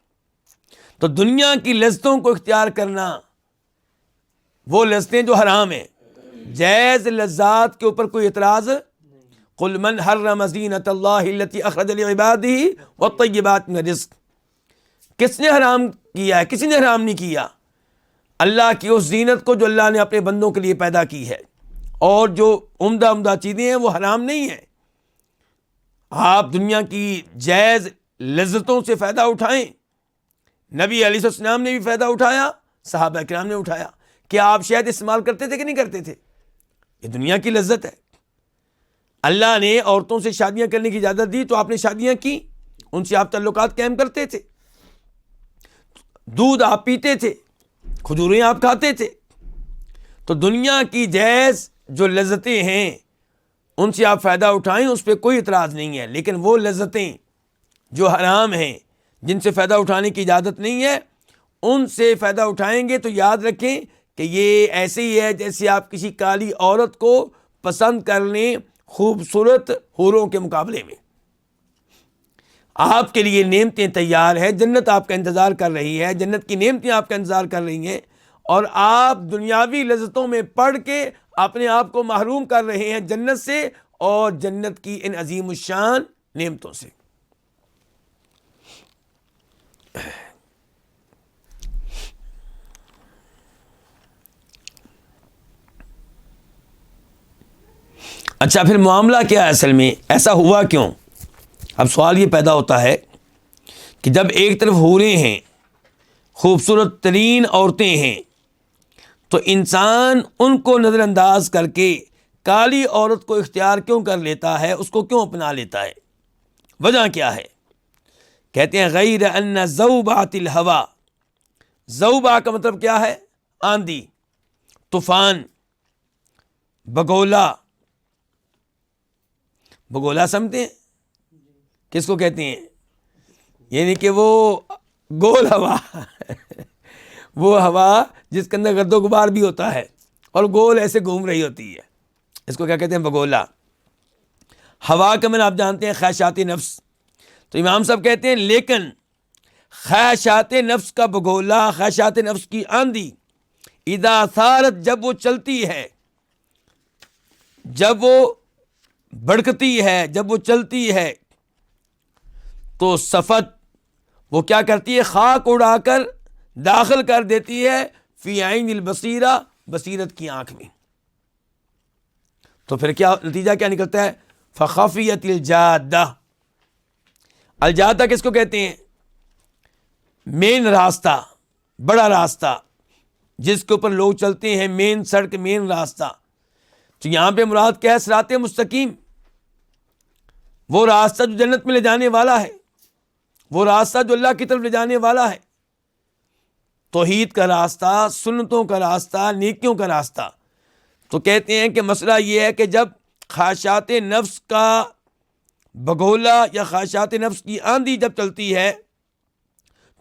تو دنیا کی لذتوں کو اختیار کرنا، وہ لذتیں جو حرام ہیں، جائز لذات کے اوپر کوئی اعتراض. قل من حرم زینۃ اللہ التی اخرج لعبادہ والطیبات من الرزق. کس نے حرام کیا ہے؟ کسی نے حرام نہیں کیا. اللہ کی اس زینت کو جو اللہ نے اپنے بندوں کے لیے پیدا کی ہے، اور جو عمدہ چیزیں ہیں وہ حرام نہیں ہیں. آپ دنیا کی جائز لذتوں سے فائدہ اٹھائیں. نبی علیہ السلام نے بھی فائدہ اٹھایا، صحابہ کرام نے اٹھایا. کیا آپ شہد استعمال کرتے تھے کہ نہیں کرتے تھے؟ یہ دنیا کی لذت ہے. اللہ نے عورتوں سے شادیاں کرنے کی اجازت دی تو آپ نے شادیاں کی، ان سے آپ تعلقات قائم کرتے تھے. دودھ آپ پیتے تھے، کھجوریں آپ کھاتے تھے. تو دنیا کی جائز جو لذتیں ہیں ان سے آپ فائدہ اٹھائیں، اس پہ کوئی اعتراض نہیں ہے. لیکن وہ لذتیں جو حرام ہیں، جن سے فائدہ اٹھانے کی اجازت نہیں ہے، ان سے فائدہ اٹھائیں گے تو یاد رکھیں کہ یہ ایسے ہی ہے جیسے آپ کسی کالی عورت کو پسند کر لیں خوبصورت حوروں کے مقابلے میں. آپ کے لیے نعمتیں تیار ہے، جنت آپ کا انتظار کر رہی ہے، جنت کی نعمتیں آپ کا انتظار کر رہی ہیں، اور آپ دنیاوی لذتوں میں پڑ کے اپنے آپ کو محروم کر رہے ہیں جنت سے اور جنت کی ان عظیم الشان نعمتوں سے. اچھا، پھر معاملہ کیا ہے اصل میں؟ ایسا ہوا کیوں؟ اب سوال یہ پیدا ہوتا ہے کہ جب ایک طرف حوریں ہیں، خوبصورت ترین عورتیں ہیں، تو انسان ان کو نظر انداز کر کے کالی عورت کو اختیار کیوں کر لیتا ہے؟ اس کو کیوں اپنا لیتا ہے؟ وجہ کیا ہے؟ کہتے ہیں غیر ان زوبات الہوا. زوبا کا مطلب کیا ہے؟ آندھی، طوفان، بگولا. بگولا سمجھتے ہیں کس کو کہتے ہیں؟ یعنی کہ وہ گول ہوا وہ ہوا جس کے اندر گرد و غبار بھی ہوتا ہے اور گول ایسے گھوم رہی ہوتی ہے، اس کو کیا کہتے ہیں؟ بگولا. ہوا کا معنی آپ جانتے ہیں خواہشات نفس. تو امام صاحب کہتے ہیں لیکن خواہشات نفس کا بگولا، خواہشات نفس کی آندھی، اذا ثارت، جب وہ چلتی ہے، جب وہ بڑکتی ہے، جب وہ چلتی ہے، تو صفت، وہ کیا کرتی ہے؟ خاک اڑا کر داخل کر دیتی ہے فی عین البصیرہ، بصیرت کی آنکھ میں. تو پھر کیا نتیجہ کیا نکلتا ہے؟ فخفیت الجادہ. الجادہ کس کو کہتے ہیں؟ مین راستہ، بڑا راستہ جس کے اوپر لوگ چلتے ہیں، مین سڑک، مین راستہ. تو یہاں پہ مراد کیا ہے؟ صراط مستقیم، وہ راستہ جو جنت میں لے جانے والا ہے، وہ راستہ جو اللہ کی طرف لے جانے والا ہے، توحید کا راستہ، سنتوں کا راستہ، نیکیوں کا راستہ. تو کہتے ہیں کہ مسئلہ یہ ہے کہ جب خواہشات نفس کا بگولا یا خواہشات نفس کی آندھی جب چلتی ہے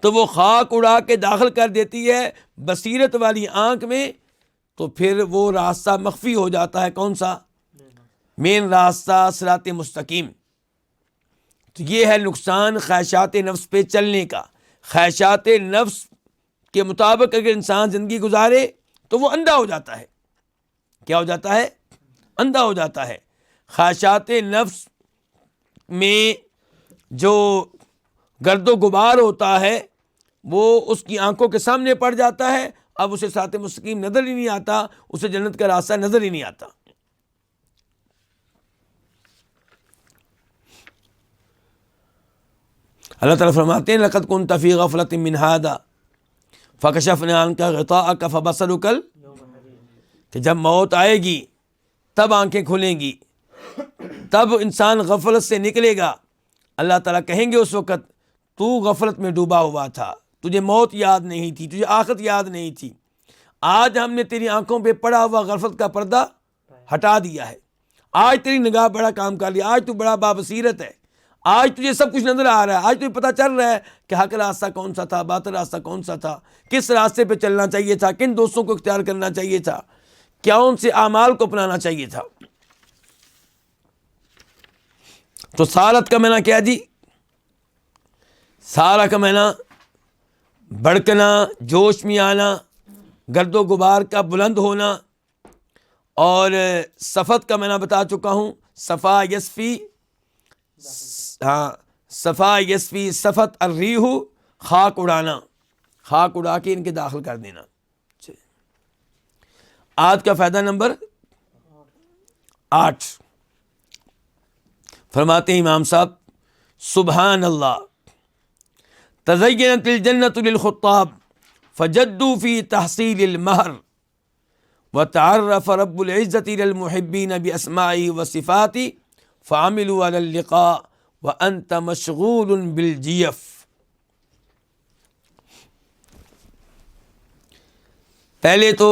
تو وہ خاک اڑا کے داخل کر دیتی ہے بصیرت والی آنکھ میں، تو پھر وہ راستہ مخفی ہو جاتا ہے. کون سا؟ مین راستہ، صراط مستقیم. تو یہ ہے نقصان خواہشات نفس پہ چلنے کا. خواہشات نفس کے مطابق اگر انسان زندگی گزارے تو وہ اندھا ہو جاتا ہے. کیا ہو جاتا ہے؟ اندھا ہو جاتا ہے. خواہشات نفس میں جو گرد و غبار ہوتا ہے وہ اس کی آنکھوں کے سامنے پڑ جاتا ہے. اب اسے صراط مستقیم نظر ہی نہیں آتا, اسے جنت کا راستہ نظر ہی نہیں آتا. اللہ تعالیٰ فرماتے ہیں لقد كنت في غفلة من هذا فكشفنا عنك غطاءك فبصرك کہ جب موت آئے گی تب آنکھیں کھلیں گی, تب انسان غفلت سے نکلے گا. اللہ تعالیٰ کہیں گے اس وقت تو غفلت میں ڈوبا ہوا تھا, تجھے موت یاد نہیں تھی, تجھے آخرت یاد نہیں تھی. آج ہم نے تیری آنکھوں پہ پڑا ہوا غفلت کا پردہ ہٹا دیا ہے. آج تیری نگاہ بڑا کام کر لیا, آج تو بڑا بابصیرت ہے, آج تجھے سب کچھ نظر آ رہا ہے, آج تجھے پتہ چل رہا ہے کہ حق راستہ کون سا تھا, باطل راستہ کون سا تھا, کس راستے پہ چلنا چاہیے تھا, کن دوستوں کو اختیار کرنا چاہیے تھا, کیا ان سے اعمال کو اپنانا چاہیے تھا. تو سالت کا معنی کیا جی؟ سارا کا معنی بھڑکنا, جوش میں آنا, گرد و غبار کا بلند ہونا. اور صفت کا معنی بتا چکا ہوں, صفا یصفی, ہاں صفا یصفی, صفت الریح, خاک اڑانا, خاک اڑا کے ان کے داخل کر دینا. آج کا فائدہ نمبر 8. فرماتے ہیں امام صاحب سبحان اللہ تزینت الجنت للخطاب فجدوا فی تحصیل المہر وتعرف رب العزت للمحبین باسمائی وصفاتی فعملوا علی اللقاء وانت مشغول بالجیف. پہلے تو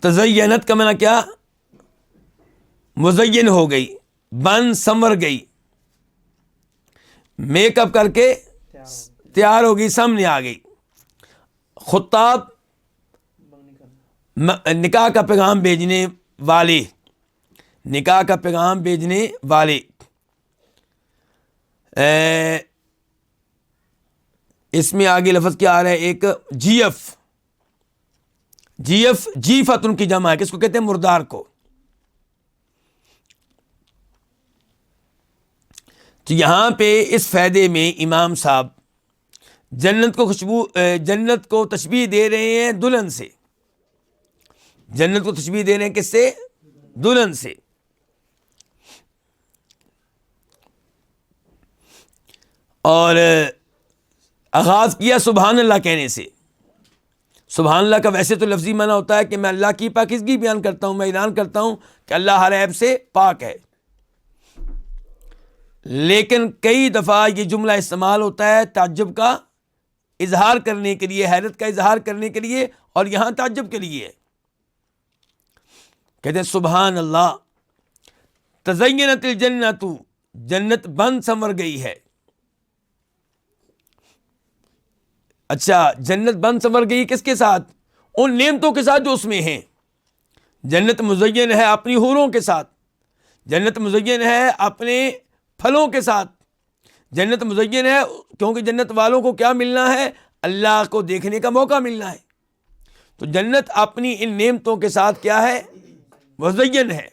تزینت کا معنی کیا؟ مزین ہو گئی, بن سنور گئی, میک اپ کر کے تیار ہو گئی, سامنے آ گئی. خطاب نکاح کا پیغام بھیجنے والے, نکاح کا پیغام بھیجنے والے. اس میں آگے لفظ کیا آ رہا ہے؟ ایک جیف, جیف جیفت ان کی جمع ہے, کس کو کہتے ہیں؟ مردار کو. تو یہاں پہ اس فائدے میں امام صاحب جنت کو تشبیہ دے رہے ہیں دلہن سے. جنت کو تشبیہ دے رہے ہیں کس سے؟ دلہن سے. اور آغاز کیا سبحان اللہ کہنے سے. سبحان اللہ کا ویسے تو لفظی معنی ہوتا ہے کہ میں اللہ کی پاکیزگی بیان کرتا ہوں, میں اعلان کرتا ہوں کہ اللہ ہر عیب سے پاک ہے. لیکن کئی دفعہ یہ جملہ استعمال ہوتا ہے تعجب کا اظہار کرنے کے لیے, حیرت کا اظہار کرنے کے لیے, اور یہاں تعجب کے لیے. کہتے ہیں سبحان اللہ تزینت الجنت, جنت بن سنور گئی ہے. اچھا, جنت بن سنور گئی کس کے ساتھ؟ ان نعمتوں کے ساتھ جو اس میں ہیں. جنت مزین ہے اپنی حوروں کے ساتھ, جنت مزین ہے اپنے پھلوں کے ساتھ, جنت مزین ہے کیونکہ جنت والوں کو کیا ملنا ہے؟ اللہ کو دیکھنے کا موقع ملنا ہے. تو جنت اپنی ان نعمتوں کے ساتھ کیا ہے؟ مزین ہے.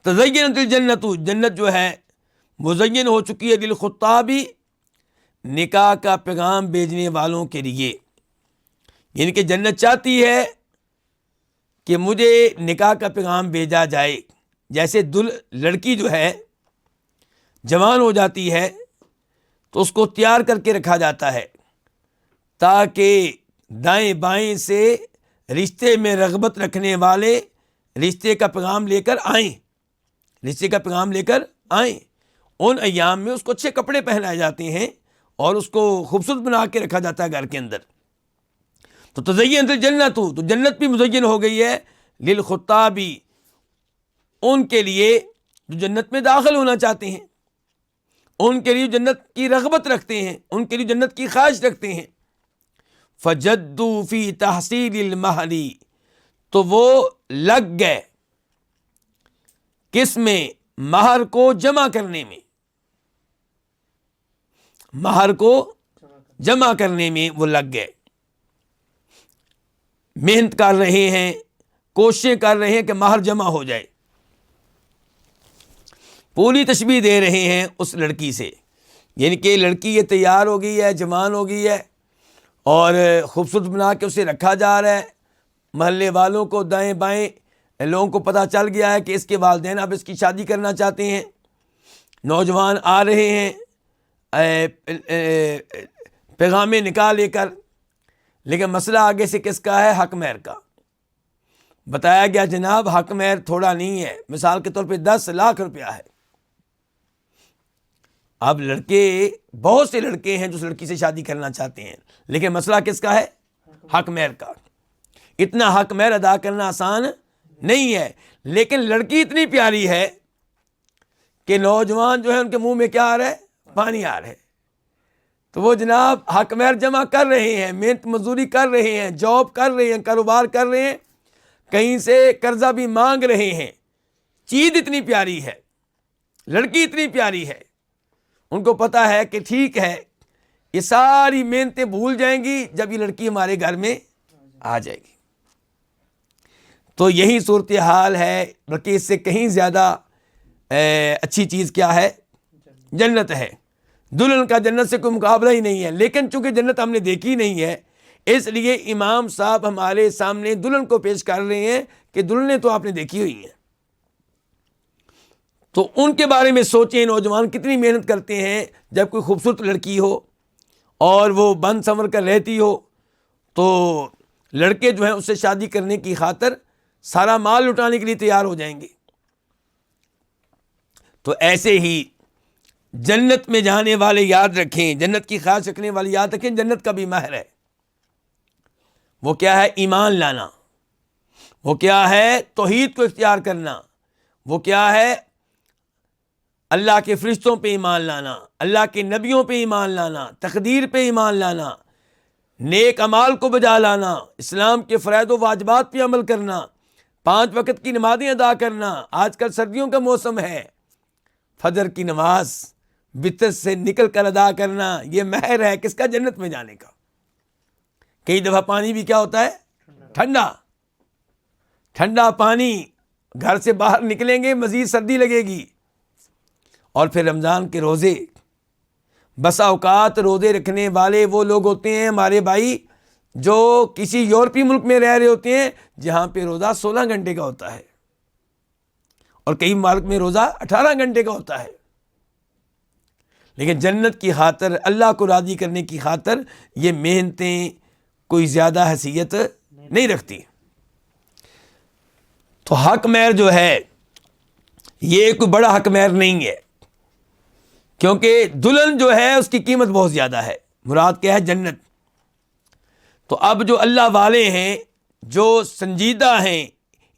تزینت الجنت, جنت جو ہے مزین ہو چکی ہے للخطابی, نکاح کا پیغام بھیجنے والوں کے لیے. یعنی کہ جنت چاہتی ہے کہ مجھے نکاح کا پیغام بھیجا جائے. جیسے لڑکی جو ہے جوان ہو جاتی ہے تو اس کو تیار کر کے رکھا جاتا ہے تاکہ دائیں بائیں سے رشتے میں رغبت رکھنے والے رشتے کا پیغام لے کر آئیں, رشتے کا پیغام لے کر آئیں. ان ایام میں اس کو اچھے کپڑے پہنائے جاتے ہیں اور اس کو خوبصورت بنا کے رکھا جاتا ہے گھر کے اندر. تو تزینت الجنت, تو جنت بھی مزین ہو گئی ہے للخطابی, ان کے لیے جو جنت میں داخل ہونا چاہتے ہیں, ان کے لیے جنت کی رغبت رکھتے ہیں, ان کے لیے جنت کی خواہش رکھتے ہیں. فجدوا فی تحصیل المہر, تو وہ لگ گئے کس میں؟ مہر کو جمع کرنے میں, مہر کو جمع کرنے میں وہ لگ گئے، محنت کر رہے ہیں، کوششیں کر رہے ہیں کہ مہر جمع ہو جائے، پوری تشبیہ دے رہے ہیں اس لڑکی سے، یعنی کہ لڑکی یہ تیار ہو گئی ہے، جوان ہو گئی ہے اور خوبصورت بنا کے اسے رکھا جا رہا ہے، محلے والوں کو دائیں بائیں لوگوں کو پتہ چل گیا ہے کہ اس کے والدین اب اس کی شادی کرنا چاہتے ہیں، نوجوان آ رہے ہیں پیغام نکاح لے کر، لیکن مسئلہ آگے سے کس کا ہے؟ حق مہر کا۔ بتایا گیا جناب حق مہر تھوڑا نہیں ہے، مثال کے طور پہ 10 لاکھ روپیہ ہے۔ اب لڑکے، بہت سے لڑکے ہیں جو اس لڑکی سے شادی کرنا چاہتے ہیں، لیکن مسئلہ کس کا ہے؟ حق مہر کا۔ اتنا حق مہر ادا کرنا آسان نہیں ہے، لیکن لڑکی اتنی پیاری ہے کہ نوجوان جو ہے ان کے منہ میں کیا آ رہا ہے؟ پانی آ رہا ہے۔ تو وہ جناب حق مہر جمع کر رہے ہیں، محنت مزدوری کر رہے ہیں، جاب کر رہے ہیں، کاروبار کر رہے ہیں، کہیں سے قرضہ بھی مانگ رہے ہیں۔ چیز اتنی پیاری ہے، لڑکی اتنی پیاری ہے، ان کو پتہ ہے کہ ٹھیک ہے یہ ساری محنتیں بھول جائیں گی جب یہ لڑکی ہمارے گھر میں آ جائے گی۔ تو یہی صورتحال ہے، بلکہ اس سے کہیں زیادہ اچھی چیز کیا ہے؟ جنت ہے۔ دلہن کا جنت سے کوئی مقابلہ ہی نہیں ہے، لیکن چونکہ جنت ہم نے دیکھی نہیں ہے اس لیے امام صاحب ہمارے سامنے دلہن کو پیش کر رہے ہیں کہ دلہنیں تو آپ نے دیکھی ہوئی ہیں، تو ان کے بارے میں سوچیں نوجوان کتنی محنت کرتے ہیں جب کوئی خوبصورت لڑکی ہو اور وہ بن سنور کر رہتی ہو تو لڑکے جو ہیں اس سے شادی کرنے کی خاطر سارا مال لٹانے کے لیے تیار ہو جائیں گے۔ تو ایسے ہی جنت میں جانے والے یاد رکھیں، جنت کی خواہش رکھنے والے یاد رکھیں، جنت کا بھی مہر ہے۔ وہ کیا ہے؟ ایمان لانا۔ وہ کیا ہے؟ توحید کو اختیار کرنا۔ وہ کیا ہے؟ اللہ کے فرشتوں پہ ایمان لانا، اللہ کے نبیوں پہ ایمان لانا، تقدیر پہ ایمان لانا، نیک اعمال کو بجا لانا، اسلام کے فرائض و واجبات پہ عمل کرنا، 5 وقت کی نمازیں ادا کرنا۔ آج کل سردیوں کا موسم ہے، فجر کی نماز بستر سے نکل کر ادا کرنا، یہ مہر ہے کس کا؟ جنت میں جانے کا۔ کئی دفعہ پانی بھی کیا ہوتا ہے؟ ٹھنڈا، ٹھنڈا پانی، گھر سے باہر نکلیں گے مزید سردی لگے گی۔ اور پھر رمضان کے روزے، بسا اوقات روزے رکھنے والے وہ لوگ ہوتے ہیں ہمارے بھائی جو کسی یورپی ملک میں رہ رہے ہوتے ہیں جہاں پہ روزہ 16 گھنٹے کا ہوتا ہے، اور کئی ممالک میں روزہ 18 گھنٹے کا ہوتا ہے، لیکن جنت کی خاطر، اللہ کو راضی کرنے کی خاطر یہ محنتیں کوئی زیادہ حیثیت نہیں رکھتی۔ تو حق مہر جو ہے یہ کوئی بڑا حق مہر نہیں ہے، کیونکہ دلہن جو ہے اس کی قیمت بہت زیادہ ہے، مراد کیا ہے؟ جنت۔ تو اب جو اللہ والے ہیں، جو سنجیدہ ہیں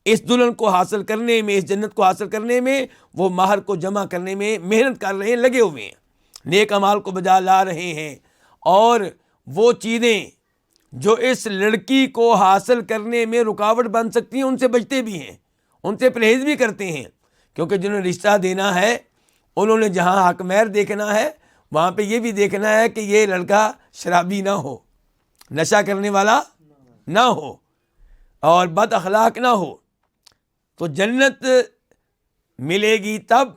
اس دلہن کو حاصل کرنے میں، اس جنت کو حاصل کرنے میں، وہ مہر کو جمع کرنے میں محنت کر رہے ہیں، لگے ہوئے ہیں، نیک اعمال کو بجا لا رہے ہیں، اور وہ چیزیں جو اس لڑکی کو حاصل کرنے میں رکاوٹ بن سکتی ہیں ان سے بچتے بھی ہیں، ان سے پرہیز بھی کرتے ہیں، کیونکہ جنہوں نے رشتہ دینا ہے انہوں نے جہاں حق مہر دیکھنا ہے وہاں پہ یہ بھی دیکھنا ہے کہ یہ لڑکا شرابی نہ ہو، نشہ کرنے والا نہ ہو، اور بد اخلاق نہ ہو۔ تو جنت ملے گی تب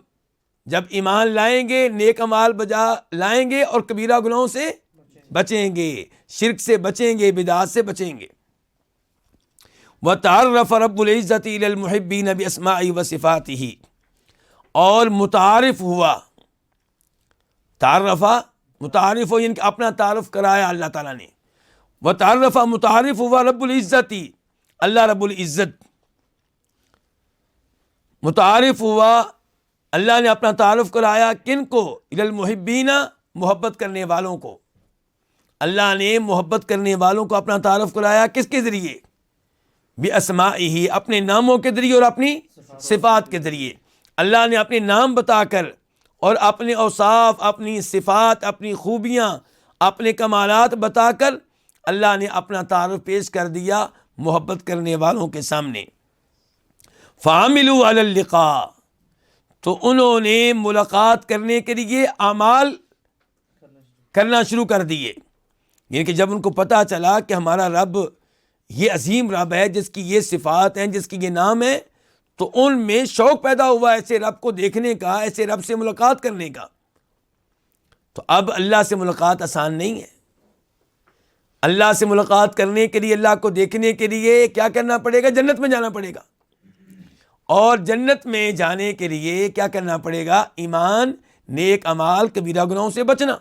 جب ایمان لائیں گے، نیک اعمال بجا لائیں گے، اور کبیرہ گناہوں سے بچیں گے، شرک سے بچیں گے، بدعات سے بچیں گے۔ وَتَعَرَّفَ رَبُّ الْعِزَّةِ إِلَى الْمُحِبِّينَ بِأَسْمَائِهِ وَصِفَاتِهِ، اور متعارف ہوا، تعرفہ متعارف ہو، یعنی کہ اپنا تعارف کرایا اللہ تعالیٰ نے۔ وَتَعَرَّفَ متعارف ہوا رب العزت، اللہ رب العزت متعارف ہوا، اللہ نے اپنا تعارف کرایا کن کو؟ الی المحبین، محبت کرنے والوں کو۔ اللہ نے محبت کرنے والوں کو اپنا تعارف کرایا کس کے ذریعے؟ بِأَسْمَائِهِ، اپنے ناموں کے ذریعے اور اپنی صفات کے ذریعے۔ اللہ نے اپنے نام بتا کر اور اپنے اوصاف، اپنی صفات، اپنی خوبیاں، اپنے کمالات بتا کر اللہ نے اپنا تعارف پیش کر دیا محبت کرنے والوں کے سامنے۔ فَعَمِلُوا عَلَى اللِّقَاءِ، تو انہوں نے ملاقات کرنے کے لیے اعمال کرنا شروع کر دیے۔ یعنی کہ جب ان کو پتہ چلا کہ ہمارا رب یہ عظیم رب ہے جس کی یہ صفات ہیں، جس کی یہ نام ہے، تو ان میں شوق پیدا ہوا ایسے رب کو دیکھنے کا، ایسے رب سے ملاقات کرنے کا۔ تو اب اللہ سے ملاقات آسان نہیں ہے۔ اللہ سے ملاقات کرنے کے لیے، اللہ کو دیکھنے کے لیے کیا کرنا پڑے گا؟ جنت میں جانا پڑے گا، اور جنت میں جانے کے لیے کیا کرنا پڑے گا؟ ایمان، نیک اعمال، کبیرہ گناہوں سے بچنا۔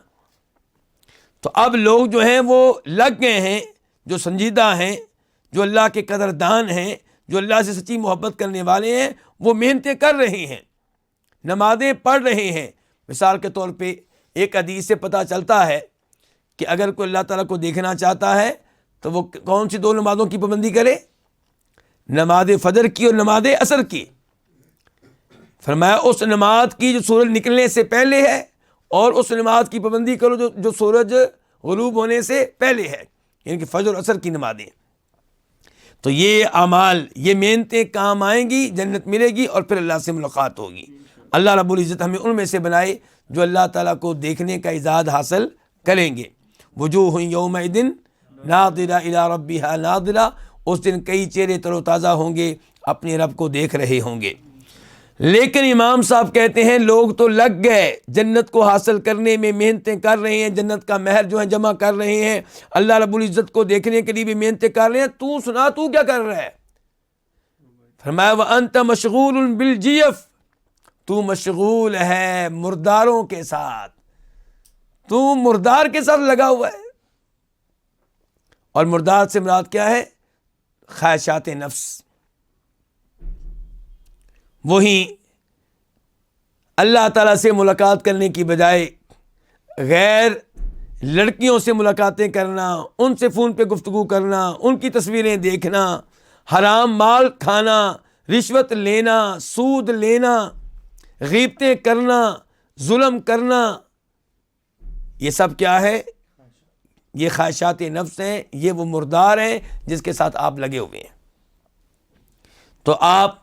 تو اب لوگ جو ہیں وہ لگ گئے ہیں، جو سنجیدہ ہیں، جو اللہ کے قدردان ہیں، جو اللہ سے سچی محبت کرنے والے ہیں، وہ محنتیں کر رہے ہیں، نمازیں پڑھ رہے ہیں۔ مثال کے طور پہ ایک حدیث سے پتہ چلتا ہے کہ اگر کوئی اللہ تعالیٰ کو دیکھنا چاہتا ہے تو وہ کون سی 2 نمازوں کی پابندی کرے؟ نماز فجر کی اور نماز عصر کی۔ فرمایا اس نماز کی جو سورج نکلنے سے پہلے ہے، اور اس نماز کی پابندی کرو جو سورج غروب ہونے سے پہلے ہے، یعنی کہ فجر اور عصر کی نمازیں۔ تو یہ اعمال، یہ محنتیں کام آئیں گی، جنت ملے گی، اور پھر اللہ سے ملاقات ہوگی۔ اللہ رب العزت ہمیں ان میں سے بنائے جو اللہ تعالیٰ کو دیکھنے کا اعزاز حاصل کریں گے۔ وجوہ یومئذ ناظرہ الی ربہا ناظرہ، اس دن کئی چہرے تر و تازہ ہوں گے، اپنے رب کو دیکھ رہے ہوں گے۔ لیکن امام صاحب کہتے ہیں لوگ تو لگ گئے جنت کو حاصل کرنے میں، محنتیں کر رہے ہیں، جنت کا مہر جو ہے جمع کر رہے ہیں، اللہ رب العزت کو دیکھنے کے لیے بھی محنتیں کر رہے ہیں۔ تو سنا، تو کیا کر رہا ہے؟ فرمایا وَأَنْتَ مَشْغُولٌ بِالْجِيَفِ، تو مشغول ہے مرداروں کے ساتھ، تو مردار کے ساتھ لگا ہوا ہے۔ اور مردار سے مراد کیا ہے؟ خواہشات نفس۔ وہی اللہ تعالیٰ سے ملاقات کرنے کی بجائے غیر لڑکیوں سے ملاقاتیں کرنا، ان سے فون پہ گفتگو کرنا، ان کی تصویریں دیکھنا، حرام مال کھانا، رشوت لینا، سود لینا، غیبتیں کرنا، ظلم کرنا، یہ سب کیا ہے؟ یہ خواہشات نفس ہیں، یہ وہ مردار ہیں جس کے ساتھ آپ لگے ہوئے ہیں۔ تو آپ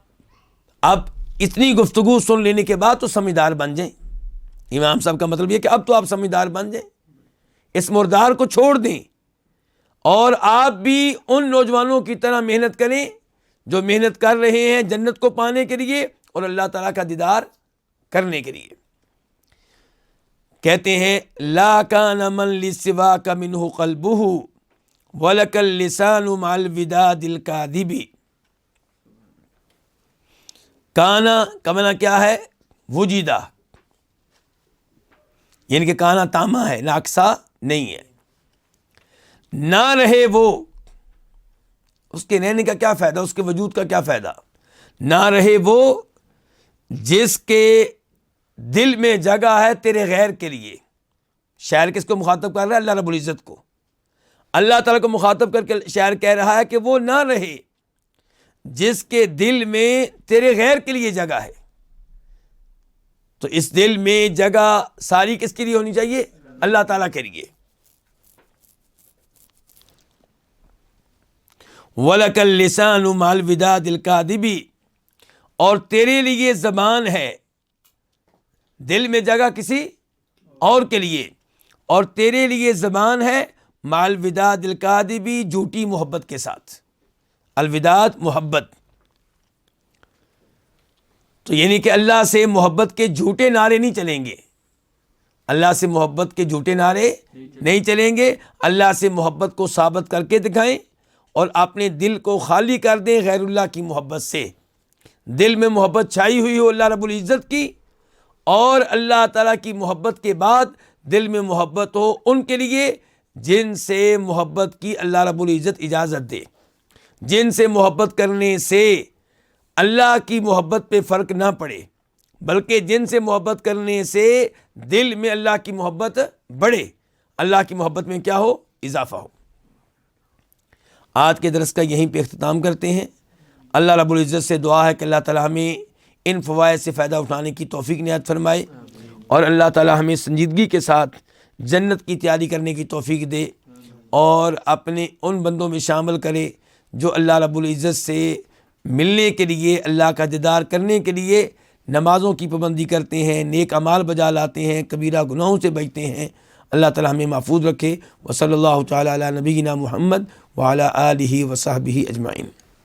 اب اتنی گفتگو سن لینے کے بعد تو سمجھدار بن جائیں۔ امام صاحب کا مطلب یہ کہ اب تو آپ سمجھدار بن جائیں، اس مردار کو چھوڑ دیں، اور آپ بھی ان نوجوانوں کی طرح محنت کریں جو محنت کر رہے ہیں جنت کو پانے کے لیے اور اللہ تعالیٰ کا دیدار کرنے کے لیے۔ کہتے ہیں لا کان من لسواک منہ قلبہ ولک اللسان مع الوداد الکاذب۔ کانا کا معنی کیا ہے؟ وجیدہ، یعنی کہ کانا تاما ہے، ناقصہ نہیں ہے۔ نہ رہے وہ، اس کے رہنے کا کیا فائدہ، اس کے وجود کا کیا فائدہ؟ نہ رہے وہ جس کے دل میں جگہ ہے تیرے غیر کے لیے۔ شاعر کس کو مخاطب کر رہا ہے؟ اللہ رب العزت کو۔ اللہ تعالیٰ کو مخاطب کر کے شاعر کہہ رہا ہے کہ وہ نہ رہے جس کے دل میں تیرے غیر کے لیے جگہ ہے۔ تو اس دل میں جگہ ساری کس کے لیے ہونی چاہیے؟ اللہ تعالیٰ کے لیے۔ وَلَكَ اللِّسَانُ مَعَ الْوِدَادِ الْكَاذِبِ، اور تیرے لیے زبان ہے، دل میں جگہ کسی اور کے لیے، اور تیرے لیے زبان ہے مع الوداد الکاذبی، جھوٹی محبت کے ساتھ۔ الوداد محبت، تو یعنی کہ اللہ سے محبت کے جھوٹے نعرے نہیں چلیں گے، اللہ سے محبت کے جھوٹے نعرے نہیں چلیں گے۔ اللہ سے محبت کو ثابت کر کے دکھائیں اور اپنے دل کو خالی کر دیں غیر اللہ کی محبت سے۔ دل میں محبت چھائی ہوئی ہو اللہ رب العزت کی، اور اللہ تعالیٰ کی محبت کے بعد دل میں محبت ہو ان کے لیے جن سے محبت کی اللہ رب العزت اجازت دے، جن سے محبت کرنے سے اللہ کی محبت پہ فرق نہ پڑے، بلکہ جن سے محبت کرنے سے دل میں اللہ کی محبت بڑھے، اللہ کی محبت میں کیا ہو؟ اضافہ ہو۔ آج کے درس کا یہیں پہ اختتام کرتے ہیں۔ اللہ رب العزت سے دعا ہے کہ اللہ تعالیٰ ہمیں ان فوائد سے فائدہ اٹھانے کی توفیق عنایت فرمائے، اور اللہ تعالیٰ ہمیں سنجیدگی کے ساتھ جنت کی تیاری کرنے کی توفیق دے، اور اپنے ان بندوں میں شامل کرے جو اللہ رب العزت سے ملنے کے لیے، اللہ کا دیدار کرنے کے لیے نمازوں کی پابندی کرتے ہیں، نیک اعمال بجا لاتے ہیں، کبیرہ گناہوں سے بچتے ہیں۔ اللہ تعالی ہمیں محفوظ رکھے۔ وصلی اللہ تعالی علی نبینا محمد وعلی آلہ وصحبہ اجمعین۔